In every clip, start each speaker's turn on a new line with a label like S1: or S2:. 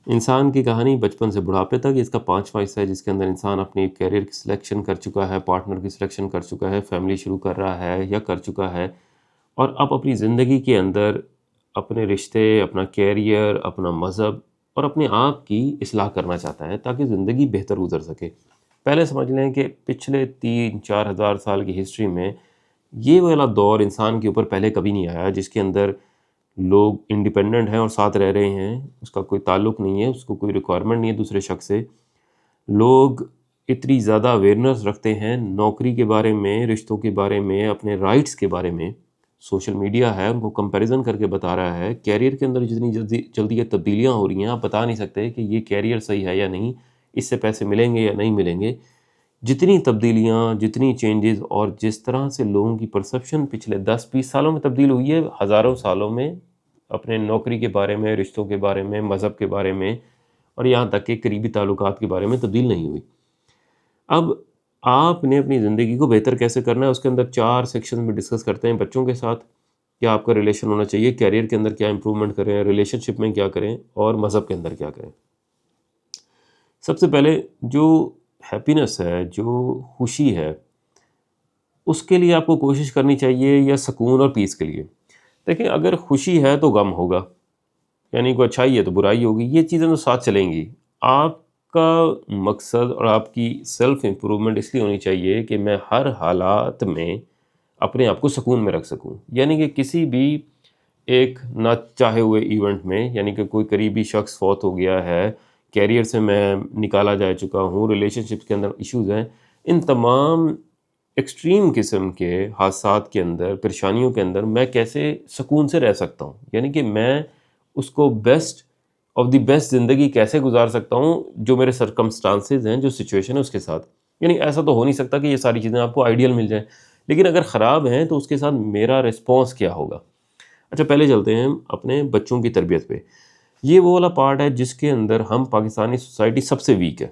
S1: انسان کی کہانی بچپن سے بڑھاپے تک، اس کا 5واں حصہ ہے جس کے اندر انسان اپنی کیریئر کی سلیکشن کر چکا ہے، پارٹنر کی سلیکشن کر چکا ہے، فیملی شروع کر رہا ہے یا کر چکا ہے، اور اب اپنی زندگی کے اندر اپنے رشتے، اپنا کیریئر، اپنا مذہب اور اپنے آپ کی اصلاح کرنا چاہتا ہے تاکہ زندگی بہتر گزر سکے۔ پہلے سمجھ لیں کہ پچھلے 3-4 ہزار سال کی ہسٹری میں یہ والا دور انسان کے اوپر پہلے کبھی نہیں آیا جس کے اندر لوگ انڈیپینڈنٹ ہیں اور ساتھ رہ رہے ہیں، اس کا کوئی تعلق نہیں ہے، اس کو کوئی ریکوائرمنٹ نہیں ہے دوسرے شخص سے۔ لوگ اتنی زیادہ اویئرنیس رکھتے ہیں نوکری کے بارے میں، رشتوں کے بارے میں، اپنے رائٹس کے بارے میں۔ سوشل میڈیا ہے ان کو کمپیریزن کر کے بتا رہا ہے، کیریئر کے اندر جتنی جلدی یہ تبدیلیاں ہو رہی ہیں، آپ بتا نہیں سکتے کہ یہ کیریئر صحیح ہے یا نہیں، اس سے پیسے ملیں گے یا نہیں ملیں گے۔ جتنی تبدیلیاں، جتنی چینجز، اور جس طرح سے لوگوں کی پرسپشن پچھلے 10-20 سالوں میں تبدیل ہوئی ہے، ہزاروں سالوں میں اپنے نوکری کے بارے میں، رشتوں کے بارے میں، مذہب کے بارے میں، اور یہاں تک کہ قریبی تعلقات کے بارے میں تبدیل نہیں ہوئی۔ اب آپ نے اپنی زندگی کو بہتر کیسے کرنا ہے، اس کے اندر 4 سیکشن میں ڈسکس کرتے ہیں۔ بچوں کے ساتھ کیا آپ کا ریلیشن ہونا چاہیے، کیریئر کے اندر کیا امپرومنٹ کریں، ریلیشن شپ میں کیا کریں، اور مذہب کے اندر کیا کریں۔ سب سے پہلے جو ہیپینس ہے، جو خوشی ہے، اس کے لیے آپ کو کوشش کرنی چاہیے، یا سکون اور پیس کے لیے۔ دیکھیں، اگر خوشی ہے تو غم ہوگا، یعنی کوئی اچھائی ہے تو برائی ہوگی، یہ چیزیں تو ساتھ چلیں گی۔ آپ کا مقصد اور آپ کی سیلف امپرومنٹ اس لیے ہونی چاہیے کہ میں ہر حالات میں اپنے آپ کو سکون میں رکھ سکوں، یعنی کہ کسی بھی ایک نہ چاہے ہوئے ایونٹ میں، یعنی کہ کوئی قریبی شخص فوت ہو گیا ہے، کیریئر سے میں نکالا جا چکا ہوں، ریلیشن شپ کے اندر ایشوز ہیں، ان تمام ایکسٹریم قسم کے حادثات کے اندر، پریشانیوں کے اندر میں کیسے سکون سے رہ سکتا ہوں، یعنی کہ میں اس کو بیسٹ آف دی بیسٹ زندگی کیسے گزار سکتا ہوں جو میرے سرکمسٹانسز ہیں، جو سچویشن ہے اس کے ساتھ۔ یعنی ایسا تو ہو نہیں سکتا کہ یہ ساری چیزیں آپ کو آئیڈیل مل جائیں، لیکن اگر خراب ہیں تو اس کے ساتھ میرا رسپانس کیا ہوگا۔ اچھا، پہلے چلتے ہیں اپنے بچوں کی تربیت پہ۔ یہ وہ والا پارٹ ہے جس کے اندر ہم پاکستانی سوسائٹی سب سے ویک ہے۔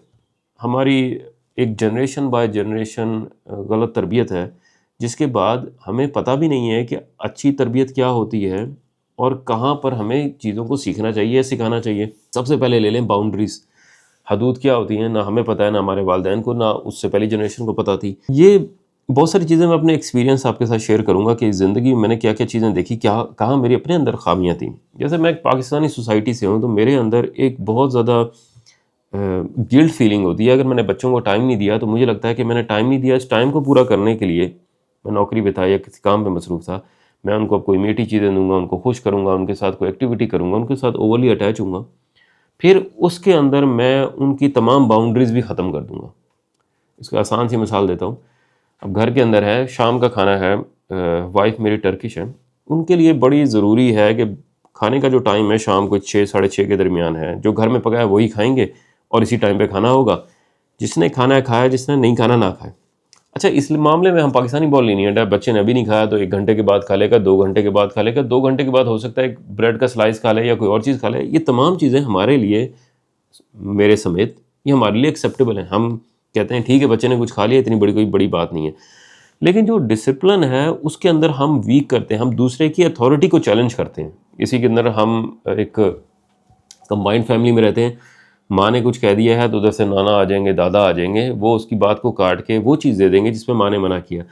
S1: ہماری ایک جنریشن بائی جنریشن غلط تربیت ہے، جس کے بعد ہمیں پتہ بھی نہیں ہے کہ اچھی تربیت کیا ہوتی ہے اور کہاں پر ہمیں چیزوں کو سیکھنا چاہیے، سکھانا چاہیے۔ سب سے پہلے لے لیں باؤنڈریز، حدود کیا ہوتی ہیں، نہ ہمیں پتہ ہے، نہ ہمارے والدین کو، نہ اس سے پہلی جنریشن کو پتہ تھی۔ یہ بہت ساری چیزیں میں اپنے ایکسپیرینس آپ کے ساتھ شیئر کروں گا کہ زندگی میں نے کیا کیا چیزیں دیکھی، کہاں میری اپنے اندر خامیاں تھیں۔ جیسے میں ایک پاکستانی سوسائٹی سے ہوں، تو میرے اندر ایک بہت زیادہ گلٹ فیلنگ ہوتی ہے اگر میں نے بچوں کو ٹائم نہیں دیا، تو مجھے لگتا ہے کہ میں نے ٹائم نہیں دیا، اس ٹائم کو پورا کرنے کے لیے میں نوکری پہ تھا یا کسی کام پہ مصروف تھا، میں ان کو اب کوئی میٹھی چیزیں دوں گا، ان کو خوش کروں گا، ان کے ساتھ کوئی ایکٹیویٹی کروں گا، ان کے ساتھ اوورلی اٹیچ ہوں گا، پھر اس کے اندر میں ان کی تمام باؤنڈریز بھی ختم کر دوں گا۔ اس کا آسان سی مثال دیتا ہوں۔ اب گھر کے اندر ہے، شام کا کھانا ہے، وائف میری ٹرکش ہے، ان کے لیے بڑی ضروری ہے کہ کھانے کا جو ٹائم ہے شام کو 6-6:30 کے درمیان ہے، جو گھر میں پکا ہے وہی کھائیں گے اور اسی ٹائم پہ کھانا ہوگا۔ جس نے کھانا ہے کھایا، جس نے نہیں کھانا نہ کھائے۔ اچھا، اس معاملے میں ہم پاکستانی بہت لینیئنٹ ہے، بچے نے ابھی نہیں کھایا تو 1 گھنٹے کے بعد کھا لے گا، 2 گھنٹے کے بعد کھا لے گا، 2 گھنٹے کے بعد ہو سکتا ہے ایک بریڈ کا سلائس کھا لے یا کوئی اور چیز کھا لے۔ یہ تمام چیزیں ہمارے لیے، میرے سمیت، یہ ہمارے لیے ایکسیپٹیبل ہیں۔ ہم کہتے ہیں ٹھیک ہے، بچے نے کچھ کھا لیا، اتنی کوئی بڑی بات نہیں ہے۔ لیکن جو ڈسپلن ہے اس کے اندر ہم ویک کرتے ہیں، ہم دوسرے کی اتھارٹی کو چیلنج کرتے ہیں۔ اسی کے اندر ہم ایک کمبائنڈ فیملی میں رہتے ہیں، ماں نے کچھ کہہ دیا ہے تو ادھر سے نانا آ جائیں گے، دادا آ جائیں گے، وہ اس کی بات کو کاٹ کے وہ چیز دے دیں گے جس پہ ماں نے منع کیا۔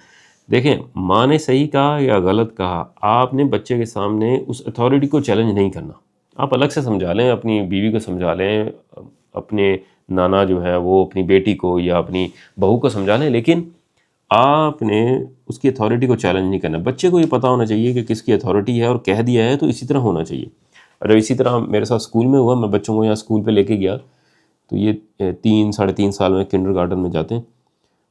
S1: دیکھیں، ماں نے صحیح کہا یا غلط کہا، آپ نے بچے کے سامنے اس اتھارٹی کو چیلنج نہیں کرنا۔ آپ الگ سے سمجھا لیں، اپنی بیوی کو سمجھا لیں، اپنے نانا جو ہے وہ اپنی بیٹی کو یا اپنی بہو کو سمجھا لیں، لیکن آپ نے اس کی اتھارٹی کو چیلنج نہیں کرنا۔ بچے کو یہ پتہ ہونا چاہیے کہ کس کی اتھارٹی ہے، اور کہہ دیا ہے تو اسی طرح ہونا چاہیے۔ اور اسی طرح میرے ساتھ اسکول میں ہوا، میں بچوں کو یہاں اسکول پہ لے کے گیا، تو یہ 3-3.5 سال میں کنڈر گارڈن میں جاتے ہیں،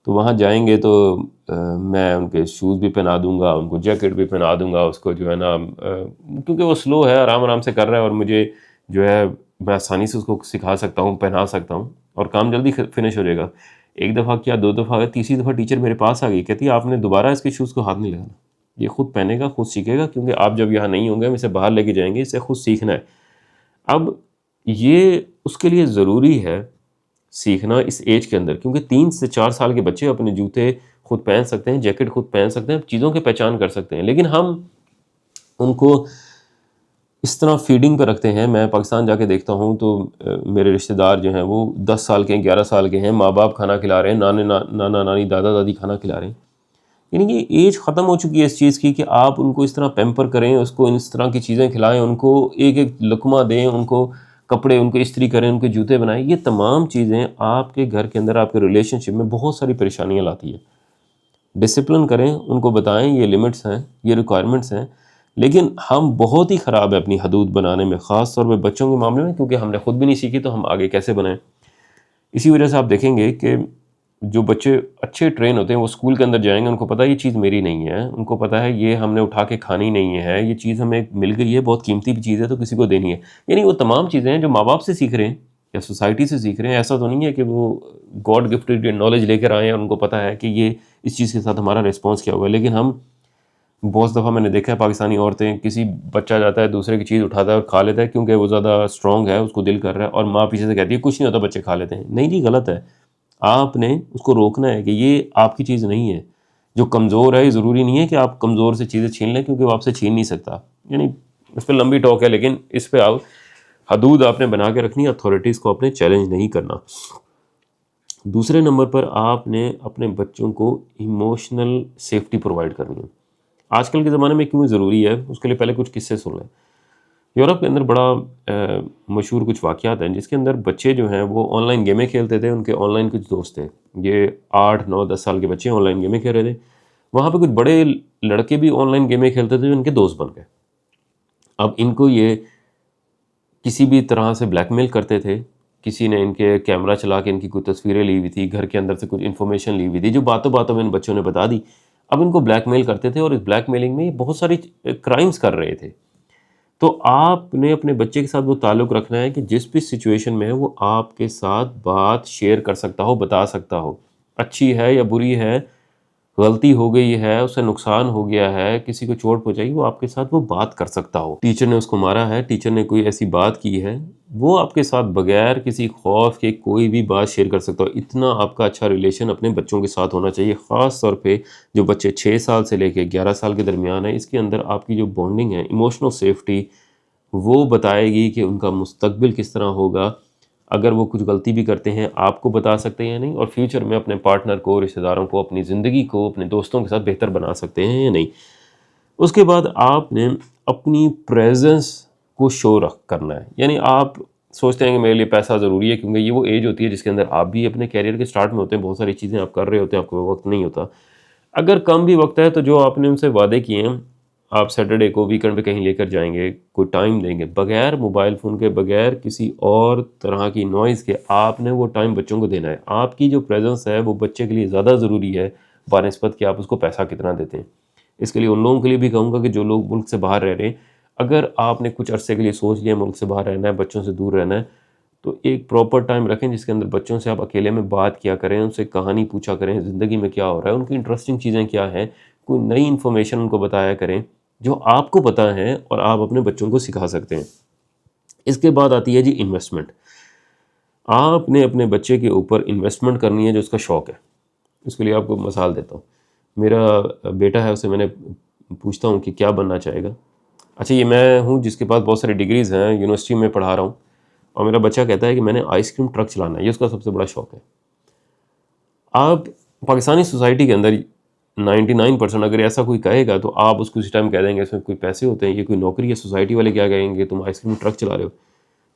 S1: تو وہاں جائیں گے تو میں ان کے شوز بھی پہنا دوں گا، ان کو جیکٹ بھی پہنا دوں گا، اس کو جو ہے نا، کیونکہ وہ سلو ہے، آرام آرام سے کر رہا ہے، اور مجھے جو ہے میں آسانی سے اس کو سکھا سکتا ہوں، پہنا سکتا ہوں، اور کام جلدی فنش ہو جائے گا۔ 1 دفعہ کیا، 2 دفعہ گیا، تیسری دفعہ ٹیچر میرے پاس آ گئی، کہتی ہے آپ نے دوبارہ اس کے شوز کو ہاتھ نہیں لگانا، یہ خود پہنے گا، خود سیکھے گا، کیونکہ آپ جب یہاں نہیں ہوں گے، ہم اسے باہر لے کے جائیں گے، اسے خود سیکھنا ہے۔ اب یہ اس کے لیے ضروری ہے سیکھنا اس ایج کے اندر، کیونکہ 3 سے 4 سال کے بچے اپنے جوتے خود پہن سکتے ہیں، جیکٹ خود پہن سکتے ہیں، چیزوں کی پہچان کر سکتے ہیں، لیکن ہم ان کو اس طرح فیڈنگ پہ رکھتے ہیں. میں پاکستان جا کے دیکھتا ہوں تو میرے رشتہ دار جو ہیں وہ 10 سال کے ہیں، 11 سال کے ہیں، ماں باپ کھانا کھلا رہے ہیں، نانا نانی دادا دادی کھانا کھلا رہے ہیں. یعنی کہ ایج ختم ہو چکی ہے اس چیز کی کہ آپ ان کو اس طرح پیمپر کریں، اس کو اس طرح کی چیزیں کھلائیں، ان کو ایک ایک لقمہ دیں، ان کو کپڑے ان کو استری کریں، ان کے جوتے بنائیں. یہ تمام چیزیں آپ کے گھر کے اندر آپ کے ریلیشن شپ میں بہت ساری پریشانیاں لاتی ہے. ڈسپلن کریں، ان کو بتائیں یہ لمٹس ہیں، یہ ریکوائرمنٹس ہیں. لیکن ہم بہت ہی خراب ہے اپنی حدود بنانے میں، خاص طور پہ بچوں کے معاملے میں، کیونکہ ہم نے خود بھی نہیں سیکھی تو ہم آگے کیسے بنائیں. اسی وجہ سے آپ دیکھیں گے کہ جو بچے اچھے ٹرین ہوتے ہیں وہ اسکول کے اندر جائیں گے، ان کو پتہ ہے یہ چیز میری نہیں ہے، ان کو پتہ ہے یہ ہم نے اٹھا کے کھانی نہیں ہے، یہ چیز ہمیں مل گئی ہے، بہت قیمتی بھی چیز ہے تو کسی کو دینی ہے. یعنی وہ تمام چیزیں ہیں جو ماں باپ سے سیکھ رہے ہیں یا سوسائٹی سے سیکھ رہے ہیں. ایسا تو نہیں ہے کہ وہ گاڈ گفٹڈ نالج لے کر آئے ہیں اور ان کو پتہ ہے کہ یہ اس چیز کے ساتھ ہمارا رسپانس کیا ہوگا. لیکن ہم بہت دفعہ میں نے دیکھا ہے پاکستانی عورتیں، کسی بچہ جاتا ہے دوسرے کی چیز اٹھاتا ہے اور کھا لیتا ہے کیونکہ وہ زیادہ اسٹرانگ ہے، اس کو دل کر رہا ہے، اور ماں پیچھے سے کہتی ہے کچھ نہیں ہوتا بچے کھا لیتے ہیں. نہیں جی، غلط ہے. آپ نے اس کو روکنا ہے کہ یہ آپ کی چیز نہیں ہے. جو کمزور ہے، یہ ضروری نہیں ہے کہ آپ کمزور سے چیزیں چھین لیں کیونکہ وہ آپ سے چھین نہیں سکتا. یعنی اس پہ لمبی ٹاک ہے، لیکن اس پہ آپ حدود آپ نے بنا کے رکھنی ہے، اتھارٹیز کو آپ نے چیلنج نہیں کرنا. دوسرے نمبر پر آپ نے اپنے بچوں کو ایموشنل سیفٹی پرووائڈ کرنی ہے. آج کل کے زمانے میں کیوں ضروری ہے، اس کے لیے پہلے کچھ قصے سن لیں. یورپ کے اندر بڑا مشہور کچھ واقعات ہیں جس کے اندر بچے جو ہیں وہ آن لائن گیمیں کھیلتے تھے. ان کے آن لائن کچھ دوست تھے، یہ 8 9 10 سال کے بچے آن لائن گیمیں کھیل رہے تھے. وہاں پہ کچھ بڑے لڑکے بھی آن لائن گیمیں کھیلتے تھے جو ان کے دوست بن گئے. اب ان کو یہ کسی بھی طرح سے بلیک میل کرتے تھے. کسی نے ان کے کیمرہ چلا کے ان کی کوئی تصویریں لی ہوئی تھی، گھر کے اندر سے کچھ انفارمیشن لی ہوئی تھی جو باتوں باتوں میں ان بچوں نے بتا دی. اب ان کو بلیک میل کرتے تھے اور اس بلیک میلنگ میں یہ بہت ساری کرائمز کر رہے تھے. تو آپ نے اپنے بچے کے ساتھ وہ تعلق رکھنا ہے کہ جس بھی سچویشن میں ہے وہ آپ کے ساتھ بات شیئر کر سکتا ہو، بتا سکتا ہو. اچھی ہے یا بری ہے، غلطی ہو گئی ہے، اسے نقصان ہو گیا ہے، کسی کو چوٹ پہنچائی، وہ آپ کے ساتھ وہ بات کر سکتا ہو. ٹیچر نے اس کو مارا ہے، ٹیچر نے کوئی ایسی بات کی ہے، وہ آپ کے ساتھ بغیر کسی خوف کے کوئی بھی بات شیئر کر سکتا ہو. اتنا آپ کا اچھا ریلیشن اپنے بچوں کے ساتھ ہونا چاہیے. خاص طور پہ جو بچے 6 سال سے لے کے 11 سال کے درمیان ہیں، اس کے اندر آپ کی جو بانڈنگ ہے، ایموشنل سیفٹی، وہ بتائے گی کہ ان کا مستقبل کس طرح ہوگا. اگر وہ کچھ غلطی بھی کرتے ہیں آپ کو بتا سکتے ہیں یا نہیں، اور فیوچر میں اپنے پارٹنر کو، رشتہ داروں کو، اپنی زندگی کو اپنے دوستوں کے ساتھ بہتر بنا سکتے ہیں یا نہیں. اس کے بعد آپ نے اپنی پریزنس کو شو کرنا ہے. یعنی آپ سوچتے ہیں کہ میرے لیے پیسہ ضروری ہے کیونکہ یہ وہ ایج ہوتی ہے جس کے اندر آپ بھی اپنے کیریئر کے سٹارٹ میں ہوتے ہیں، بہت ساری چیزیں آپ کر رہے ہوتے ہیں، آپ کو وقت نہیں ہوتا. اگر کم بھی وقت ہے تو جو آپ نے ان سے وعدے کیے ہیں، آپ سیٹرڈے کو ویکنڈ پہ کہیں لے کر جائیں گے، کوئی ٹائم دیں گے، بغیر موبائل فون کے، بغیر کسی اور طرح کی نوائز کے، آپ نے وہ ٹائم بچوں کو دینا ہے. آپ کی جو پریزنس ہے وہ بچے کے لیے زیادہ ضروری ہے بنسبت کہ آپ اس کو پیسہ کتنا دیتے ہیں. اس کے لیے ان لوگوں کے لیے بھی کہوں گا کہ جو لوگ ملک سے باہر رہ رہے ہیں، اگر آپ نے کچھ عرصے کے لیے سوچ لیا ملک سے باہر رہنا ہے، بچوں سے دور رہنا ہے، تو ایک پراپر ٹائم رکھیں جس کے اندر بچوں سے آپ اکیلے میں بات کیا کریں، ان سے کہانی پوچھا کریں، زندگی میں کیا ہو رہا ہے، ان کی انٹرسٹنگ چیزیں کیا ہیں، کوئی نئی انفارمیشن ان کو بتایا کریں جو آپ کو پتہ ہے اور آپ اپنے بچوں کو سکھا سکتے ہیں. اس کے بعد آتی ہے جی انویسٹمنٹ. آپ نے اپنے بچے کے اوپر انویسٹمنٹ کرنی ہے جو اس کا شوق ہے. اس کے لیے آپ کو مثال دیتا ہوں. میرا بیٹا ہے، اسے میں نے پوچھتا ہوں کہ کیا بننا چاہے گا. اچھا، یہ میں ہوں جس کے پاس بہت ساری ڈگریز ہیں، یونیورسٹی میں پڑھا رہا ہوں، اور میرا بچہ کہتا ہے کہ میں نے آئس کریم ٹرک چلانا ہے، یہ اس کا سب سے بڑا شوق ہے. آپ پاکستانی سوسائٹی کے اندر 99% اگر ایسا کوئی کہے گا تو آپ اس کو اس ٹائم کہہ دیں گے اس میں کوئی پیسے ہوتے ہیں، یہ کوئی نوکری ہے. سوسائٹی والے کیا کہیں گے، تم آئس کریم ٹرک چلا رہے ہو.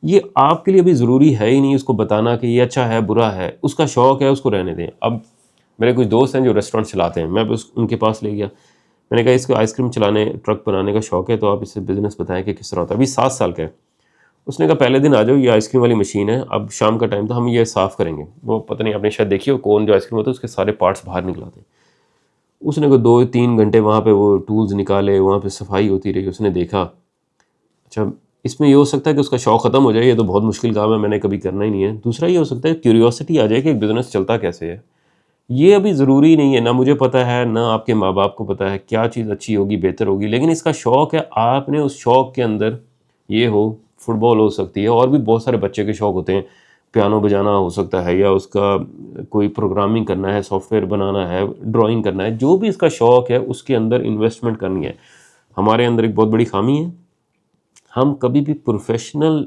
S1: یہ آپ کے لیے ابھی ضروری ہے ہی نہیں اس کو بتانا کہ یہ اچھا ہے برا ہے. اس کا شوق ہے، اس کو رہنے دیں. اب میرے کچھ دوست ہیں جو ریسٹورینٹ چلاتے ہیں، میں بس ان کے پاس لے گیا، میں نے کہا اس کو آئس کریم چلانے، ٹرک بنانے کا شوق ہے تو آپ اس سے بزنس بتائیں کہ کس طرح ہوتا ہے. ابھی 7 سال کا ہے. اس نے کہا پہلے دن آ جاؤ، یہ آئس کریم والی مشین ہے، اب شام کا ٹائم تھا، ہم یہ صاف کریں گے. وہ پتہ نہیں آپ نے شاید دیکھی ہو، کون جو آئس کریم ہوتا ہے اس کے سارے پارٹس باہر نکلاتے ہیں. اس نے کوئی 2 3 گھنٹے وہاں پہ وہ ٹولز نکالے، وہاں پہ صفائی ہوتی رہی. اس نے دیکھا اچھا اس میں یہ ہو سکتا ہے کہ اس کا شوق ختم ہو جائے، یہ تو بہت مشکل کام ہے، میں نے کبھی کرنا ہی نہیں ہے. دوسرا یہ ہو سکتا ہے کیوریوسٹی آ جائے کہ ایک بزنس چلتا کیسے ہے. یہ ابھی ضروری نہیں ہے، نہ مجھے پتہ ہے نہ آپ کے ماں باپ کو پتہ ہے کیا چیز اچھی ہوگی، بہتر ہوگی، لیکن اس کا شوق ہے. آپ نے اس شوق کے اندر یہ ہو، فٹ بال ہو سکتی ہے، اور بھی بہت سارے بچے کے شوق ہوتے ہیں، پیانو بجانا ہو سکتا ہے، یا اس کا کوئی پروگرامنگ کرنا ہے، سافٹ ویئر بنانا ہے، ڈرائنگ کرنا ہے. جو بھی اس کا شوق ہے اس کے اندر انویسٹمنٹ کرنی ہے. ہمارے اندر ایک بہت بڑی خامی ہے، ہم کبھی بھی پروفیشنل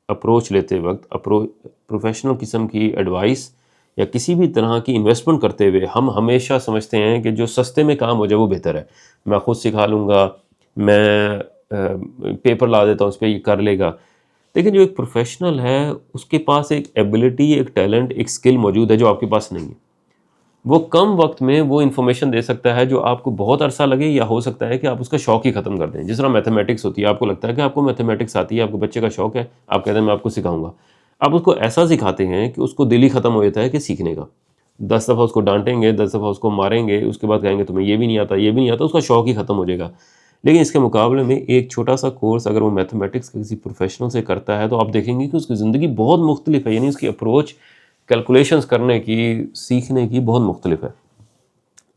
S1: اپروچ لیتے وقت پروفیشنل قسم کی ایڈوائس یا کسی بھی طرح کی انویسٹمنٹ کرتے ہوئے ہم ہمیشہ سمجھتے ہیں کہ جو سستے میں کام ہو جائے وہ بہتر ہے. میں خود سکھا لوں گا، میں پیپر لا دیتا ہوں، اس پہ یہ کر لے گا. لیکن جو ایک پروفیشنل ہے اس کے پاس ایک ایبلٹی، ایک ٹیلنٹ، ایک سکل موجود ہے جو آپ کے پاس نہیں ہے. وہ کم وقت میں وہ انفارمیشن دے سکتا ہے جو آپ کو بہت عرصہ لگے، یا ہو سکتا ہے کہ آپ اس کا شوق ہی ختم کر دیں. جس طرح میتھمیٹکس ہوتی ہے، آپ کو لگتا ہے کہ آپ کو میتھمیٹکس آتی ہے، آپ کو بچے کا شوق ہے، آپ کہتے ہیں میں آپ کو سکھاؤں گا. آپ اس کو ایسا سکھاتے ہیں کہ اس کو دل ہی ختم ہو جاتا ہے کہ سیکھنے کا. 10 دفعہ اس کو ڈانٹیں گے، 10 دفعہ اس کو ماریں گے، اس کے بعد کہیں گے تمہیں یہ بھی نہیں آتا، یہ بھی نہیں آتا، اس کا شوق ہی ختم ہو جائے گا. لیکن اس کے مقابلے میں ایک چھوٹا سا کورس اگر وہ میتھمیٹکس کے کسی پروفیشنل سے کرتا ہے تو آپ دیکھیں گے کہ اس کی زندگی بہت مختلف ہے. یعنی اس کی اپروچ کیلکولیشنز کرنے کی، سیکھنے کی بہت مختلف ہے.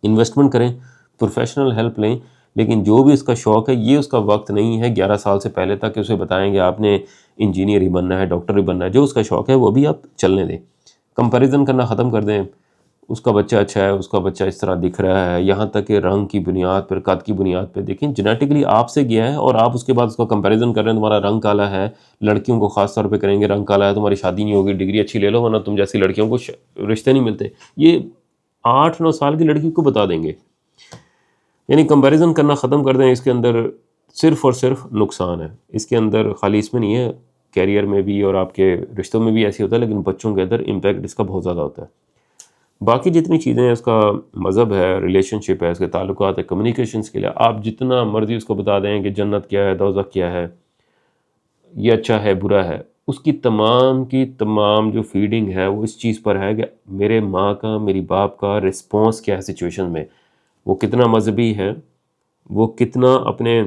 S1: انویسٹمنٹ کریں، پروفیشنل ہیلپ لیں، لیکن جو بھی اس کا شوق ہے یہ اس کا وقت نہیں ہے 11 سال سے پہلے تک کہ اسے بتائیں گے آپ نے انجینئر ہی بننا ہے، ڈاکٹر ہی بننا ہے. جو اس کا شوق ہے وہ بھی آپ چلنے دیں. کمپیریزن کرنا ختم کر دیں. اس کا بچہ اچھا ہے، اس کا بچہ اس طرح دکھ رہا ہے، یہاں تک کہ رنگ کی بنیاد پر، قد کی بنیاد پہ. دیکھیں جینیٹکلی آپ سے گیا ہے اور آپ اس کے بعد اس کا کمپیریزن کر رہے ہیں. تمہارا رنگ کالا ہے، لڑکیوں کو خاص طور پہ کریں گے رنگ کالا ہے تمہاری شادی نہیں ہوگی، ڈگری اچھی لے لو ورنہ تم جیسی لڑکیوں کو رشتے نہیں ملتے. یہ 8-9 سال کی لڑکی کو بتا دیں گے. یعنی کمپیریزن کرنا ختم کر دیں. اس کے اندر صرف اور صرف نقصان ہے. اس کے اندر خالی اس میں نہیں ہے، کیریئر میں بھی اور آپ کے رشتوں میں بھی ایسی ہوتا ہے، لیکن بچوں کے اندر امپیکٹ اس کا بہت زیادہ ہوتا ہے. باقی جتنی چیزیں ہیں، اس کا مذہب ہے، ریلیشن شپ ہے، اس کے تعلقات ہے، کمیونیکیشنس کے لیے آپ جتنا مرضی اس کو بتا دیں کہ جنت کیا ہے، دوزخ کیا ہے، یہ اچھا ہے، برا ہے، اس کی تمام جو فیڈنگ ہے وہ اس چیز پر ہے کہ میرے ماں کا، میری باپ کا رسپانس کیا ہے سچویشن میں. وہ کتنا مذہبی ہے، وہ کتنا اپنے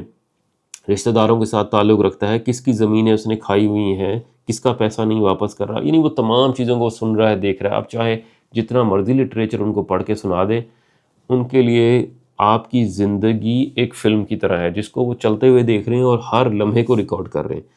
S1: رشتہ داروں کے ساتھ تعلق رکھتا ہے، کس کی زمینیں اس نے کھائی ہوئی ہیں، کس کا پیسہ نہیں واپس کر رہا. یعنی وہ تمام چیزوں کو سن رہا ہے، دیکھ رہا ہے. آپ چاہے جتنا مرضی لٹریچر ان کو پڑھ کے سنا دیں، ان کے لیے آپ کی زندگی ایک فلم کی طرح ہے جس کو وہ چلتے ہوئے دیکھ رہے ہیں اور ہر لمحے کو ریکارڈ کر رہے ہیں.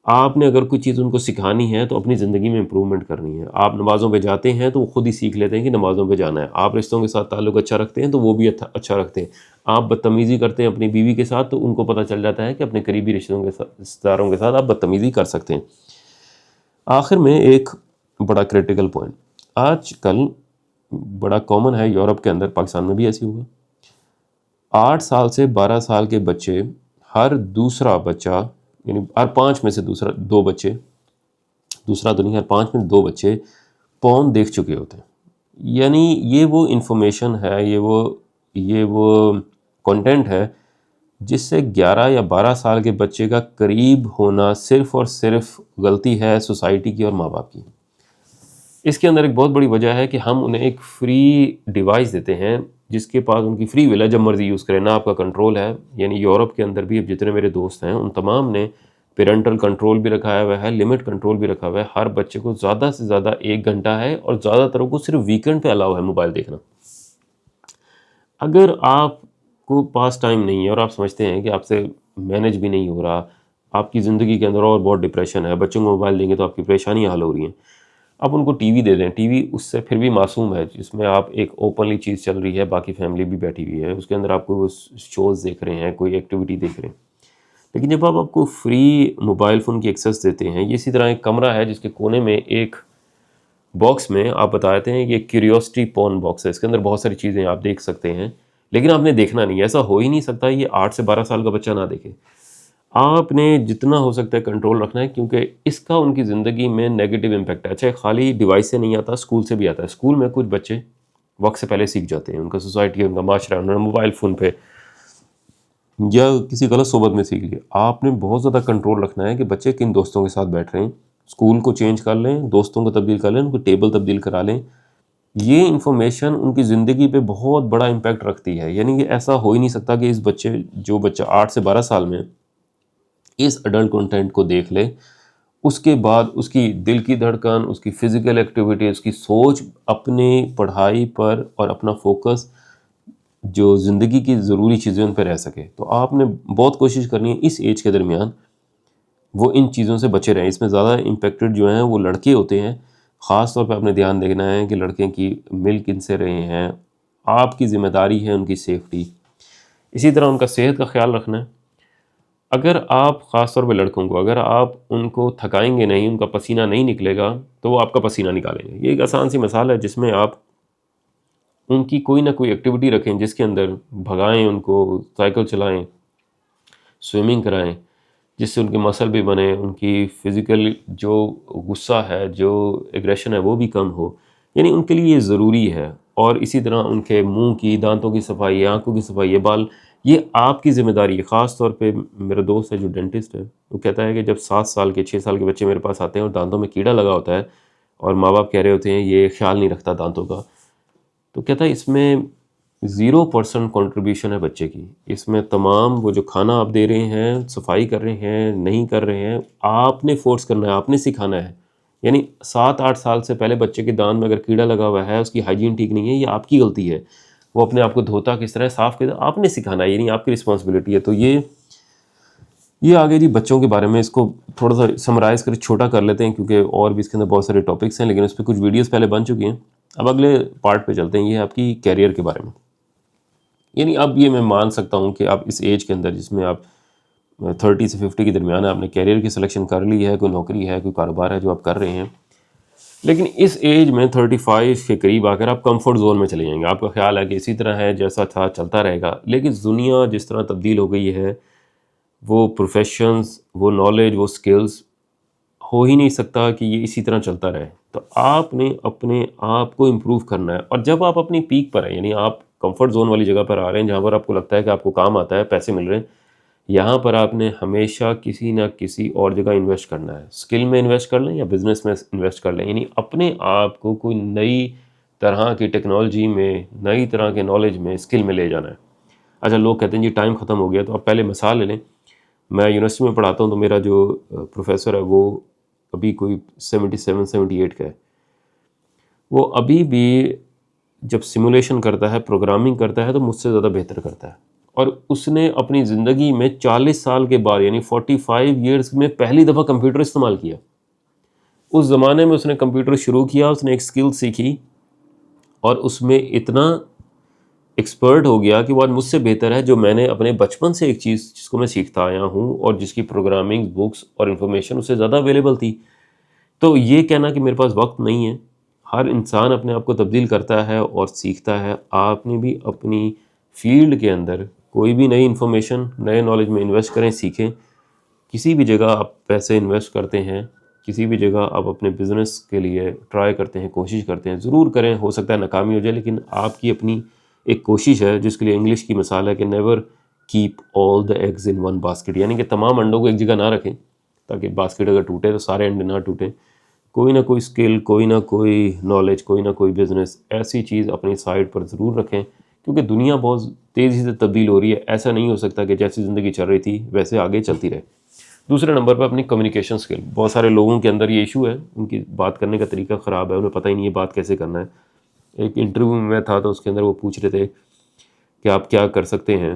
S1: آپ نے اگر کوئی چیز ان کو سکھانی ہے تو اپنی زندگی میں امپرومنٹ کرنی ہے. آپ نمازوں پہ جاتے ہیں تو وہ خود ہی سیکھ لیتے ہیں کہ نمازوں پہ جانا ہے. آپ رشتوں کے ساتھ تعلق اچھا رکھتے ہیں تو وہ بھی اچھا رکھتے ہیں. آپ بدتمیزی کرتے ہیں اپنی بیوی کے ساتھ تو ان کو پتہ چل جاتا ہے کہ اپنے قریبی رشتہ داروں کے ساتھ آپ بدتمیزی کر سکتے ہیں. آخر میں ایک بڑا کریٹیکل پوائنٹ آج کل بڑا کامن ہے، یورپ کے اندر، پاکستان میں بھی ایسی ہوگا. 8 سال سے 12 سال کے بچے، ہر دوسرا بچہ، یعنی ہر 5 میں سے 2 بچے، دوسرا تو نہیں، ہر 5 میں 2 بچے پون دیکھ چکے ہوتے ہیں. یعنی یہ وہ انفارمیشن ہے، یہ وہ کنٹینٹ ہے جس سے 11 یا 12 سال کے بچے کا قریب ہونا صرف اور صرف غلطی ہے سوسائٹی کی اور ماں باپ کی. اس کے اندر ایک بہت بڑی وجہ ہے کہ ہم انہیں ایک فری ڈیوائس دیتے ہیں جس کے پاس ان کی فری ول ہے، جب مرضی یوز کریں، نہ آپ کا کنٹرول ہے. یعنی یورپ کے اندر بھی اب جتنے میرے دوست ہیں ان تمام نے پیرنٹل کنٹرول بھی رکھا ہوا ہے، لمٹ کنٹرول بھی رکھا ہوا ہے. ہر بچے کو زیادہ سے زیادہ 1 گھنٹہ ہے اور زیادہ تر کو صرف ویکینڈ پہ الاؤ ہے موبائل دیکھنا. اگر آپ کو پاس ٹائم نہیں ہے اور آپ سمجھتے ہیں کہ آپ سے مینج بھی نہیں ہو رہا، آپ کی زندگی کے اندر اور بہت ڈپریشن ہے، بچوں کو موبائل دیں گے تو آپ کی پریشانیاں حل ہو رہی ہیں، آپ ان کو ٹی وی دے دیں. ٹی وی اس سے پھر بھی معصوم ہے، جس میں آپ ایک اوپنلی چیز چل رہی ہے، باقی فیملی بھی بیٹھی ہوئی ہے، اس کے اندر آپ کو شوز دیکھ رہے ہیں، کوئی ایکٹیویٹی دیکھ رہے ہیں. لیکن جب آپ کو فری موبائل فون کی ایکسیس دیتے ہیں، یہ اسی طرح ایک کمرہ ہے جس کے کونے میں ایک باکس میں آپ بتاتے ہیں یہ کیوریوسٹی پون باکس ہے، اس کے اندر بہت ساری چیزیں آپ دیکھ سکتے ہیں لیکن آپ نے دیکھنا نہیں. ایسا ہو ہی نہیں سکتا یہ 8 سے 12 سال کا بچہ نہ دیکھے. آپ نے جتنا ہو سکتا ہے کنٹرول رکھنا ہے کیونکہ اس کا ان کی زندگی میں نیگیٹو امپیکٹ ہے. اچھا خالی ڈیوائس سے نہیں آتا، اسکول سے بھی آتا ہے. اسکول میں کچھ بچے وقت سے پہلے سیکھ جاتے ہیں، ان کا سوسائٹی، ان کا معاشرہ، انہوں نے موبائل فون پہ یا کسی غلط صحبت میں سیکھ لیا. آپ نے بہت زیادہ کنٹرول رکھنا ہے کہ بچے کن دوستوں کے ساتھ بیٹھ رہے ہیں. اسکول کو چینج کر لیں، دوستوں کو تبدیل کر لیں، ان کو ٹیبل تبدیل کرا لیں. یہ انفارمیشن ان کی زندگی پہ بہت بڑا امپیکٹ رکھتی ہے. یعنی کہ ایسا ہو ہی نہیں سکتا کہ جو بچہ 8 سے 12 سال میں اس اڈلٹ کنٹینٹ کو دیکھ لے، اس کے بعد اس کی دل کی دھڑکن، اس کی فزیکل ایکٹیویٹی، اس کی سوچ اپنی پڑھائی پر اور اپنا فوکس جو زندگی کی ضروری چیزیں ان پہ رہ سکے. تو آپ نے بہت کوشش کرنی ہے اس ایج کے درمیان وہ ان چیزوں سے بچے رہیں. اس میں زیادہ امپیکٹڈ جو ہیں وہ لڑکے ہوتے ہیں. خاص طور پہ آپ نے دھیان دینا ہے کہ لڑکے کی مل کن سے رہے ہیں. آپ کی ذمہ داری ہے ان کی سیفٹی. اسی طرح ان کا صحت کا خیال رکھنا ہے. اگر آپ خاص طور پہ لڑکوں کو، اگر آپ ان کو تھکائیں گے نہیں، ان کا پسینہ نہیں نکلے گا تو وہ آپ کا پسینہ نکالیں گے. یہ ایک آسان سی مثال ہے جس میں آپ ان کی کوئی نہ کوئی ایکٹیویٹی رکھیں جس کے اندر بھگائیں ان کو، سائیکل چلائیں، سوئمنگ کرائیں، جس سے ان کے مسل بھی بنے، ان کی فزیکل جو غصہ ہے، جو ایگریشن ہے وہ بھی کم ہو. یعنی ان کے لیے یہ ضروری ہے. اور اسی طرح ان کے منہ کی، دانتوں کی صفائی، آنکھوں کی صفائی، یہ بال، یہ آپ کی ذمہ داری ہے. خاص طور پہ میرا دوست ہے جو ڈینٹسٹ ہے، وہ کہتا ہے کہ جب 7 سال کے 6 سال کے بچے میرے پاس آتے ہیں اور دانتوں میں کیڑا لگا ہوتا ہے اور ماں باپ کہہ رہے ہوتے ہیں یہ خیال نہیں رکھتا دانتوں کا، تو کہتا ہے اس میں 0% کنٹریبیوشن ہے بچے کی. اس میں تمام وہ جو کھانا آپ دے رہے ہیں، صفائی کر رہے ہیں، نہیں کر رہے ہیں، آپ نے فورس کرنا ہے، آپ نے سکھانا ہے. یعنی 7-8 سال سے پہلے بچے کے دان میں اگر کیڑا لگا ہوا ہے، اس کی ہائیجین ٹھیک نہیں ہے، یہ آپ کی غلطی ہے. وہ اپنے آپ کو دھوتا کس طرح، صاف کس طرح، آپ نے سکھانا ہے، یعنی آپ کی رسپانسبلٹی ہے. تو یہ آگے جی بچوں کے بارے میں. اس کو تھوڑا سا سمرائز کر چھوٹا کر لیتے ہیں کیونکہ اور بھی اس کے اندر بہت سارے ٹاپکس ہیں، لیکن اس پہ کچھ ویڈیوز پہلے بن چکی ہیں. اب اگلے پارٹ پہ چلتے ہیں. یہ ہے آپ کی کیریئر کے بارے میں. یعنی اب یہ میں مان سکتا ہوں کہ آپ اس ایج کے اندر جس میں آپ 30 سے 50 کے درمیان ہے، آپ نے کیریئر کی سلیکشن کر لی ہے، کوئی نوکری ہے، کوئی کاروبار ہے جو آپ کر رہے ہیں. لیکن اس ایج میں 35 کے قریب آ کر آپ کمفرٹ زون میں چلے جائیں گے. آپ کا خیال ہے کہ اسی طرح ہے جیسا تھا چلتا رہے گا. لیکن دنیا جس طرح تبدیل ہو گئی ہے، وہ پروفیشنز، وہ نالج، وہ سکلز، ہو ہی نہیں سکتا کہ یہ اسی طرح چلتا رہے. تو آپ نے اپنے آپ کو امپروو کرنا ہے. اور جب آپ اپنی پیک پر ہیں، یعنی آپ کمفرٹ زون والی جگہ پر آ رہے ہیں جہاں پر آپ کو لگتا ہے کہ آپ کو کام آتا ہے، پیسے مل رہے ہیں، یہاں پر آپ نے ہمیشہ کسی نہ کسی اور جگہ انویسٹ کرنا ہے. اسکل میں انویسٹ کر لیں یا بزنس میں انویسٹ کر لیں. یعنی اپنے آپ کو کوئی نئی طرح کی ٹیکنالوجی میں، نئی طرح کے نالج میں، اسکل میں لے جانا ہے. اچھا، لوگ کہتے ہیں جی ٹائم ختم ہو گیا، تو آپ پہلے مثال لے لیں. میں یونیورسٹی میں پڑھاتا ہوں تو میرا جو پروفیسر ہے وہ ابھی کوئی 77-78 کا ہے. وہ ابھی بھی جب سیمولیشن کرتا ہے، پروگرامنگ کرتا ہے، تو مجھ سے زیادہ بہتر کرتا ہے. اور اس نے اپنی زندگی میں 40 سال کے بعد، یعنی 45 ایئرس میں پہلی دفعہ کمپیوٹر استعمال کیا. اس زمانے میں اس نے کمپیوٹر شروع کیا، اس نے ایک اسکل سیکھی اور اس میں اتنا ایکسپرٹ ہو گیا کہ وہ آج مجھ سے بہتر ہے، جو میں نے اپنے بچپن سے ایک چیز جس کو میں سیکھتا آیا ہوں اور جس کی پروگرامنگ بکس اور انفارمیشن اس سے زیادہ اویلیبل تھی. تو یہ کہنا کہ میرے پاس وقت نہیں ہے، ہر انسان اپنے آپ کو تبدیل کرتا ہے اور سیکھتا ہے. آپ نے بھی اپنی فیلڈ کے اندر کوئی بھی نئی انفارمیشن، نئے نالج میں انویسٹ کریں، سیکھیں. کسی بھی جگہ آپ پیسے انویسٹ کرتے ہیں، کسی بھی جگہ آپ اپنے بزنس کے لیے ٹرائی کرتے ہیں، کوشش کرتے ہیں، ضرور کریں. ہو سکتا ہے ناکامی ہو جائے، لیکن آپ کی اپنی ایک کوشش ہے جس کے لیے انگلش کی مثال ہے کہ never keep all the eggs in one basket. یعنی کہ تمام انڈوں کو ایک جگہ نہ رکھیں تاکہ باسکٹ اگر ٹوٹے تو سارے انڈے نہ ٹوٹیں. کوئی نہ کوئی اسکل، کوئی نہ کوئی نالج، کوئی نہ کوئی بزنس، ایسی چیز اپنی سائٹ پر ضرور رکھیں کیونکہ دنیا بہت تیزی سے تبدیل ہو رہی ہے. ایسا نہیں ہو سکتا کہ جیسی زندگی چل رہی تھی ویسے آگے چلتی رہے. دوسرے نمبر پہ اپنی کمیونیکیشن اسکل. بہت سارے لوگوں کے اندر یہ ایشو ہے، ان کی بات کرنے کا طریقہ خراب ہے، انہیں پتہ ہی نہیں ہے بات کیسے کرنا ہے. ایک انٹرویو میں تھا تو اس کے اندر وہ پوچھ رہے تھے کہ آپ کیا کر سکتے ہیں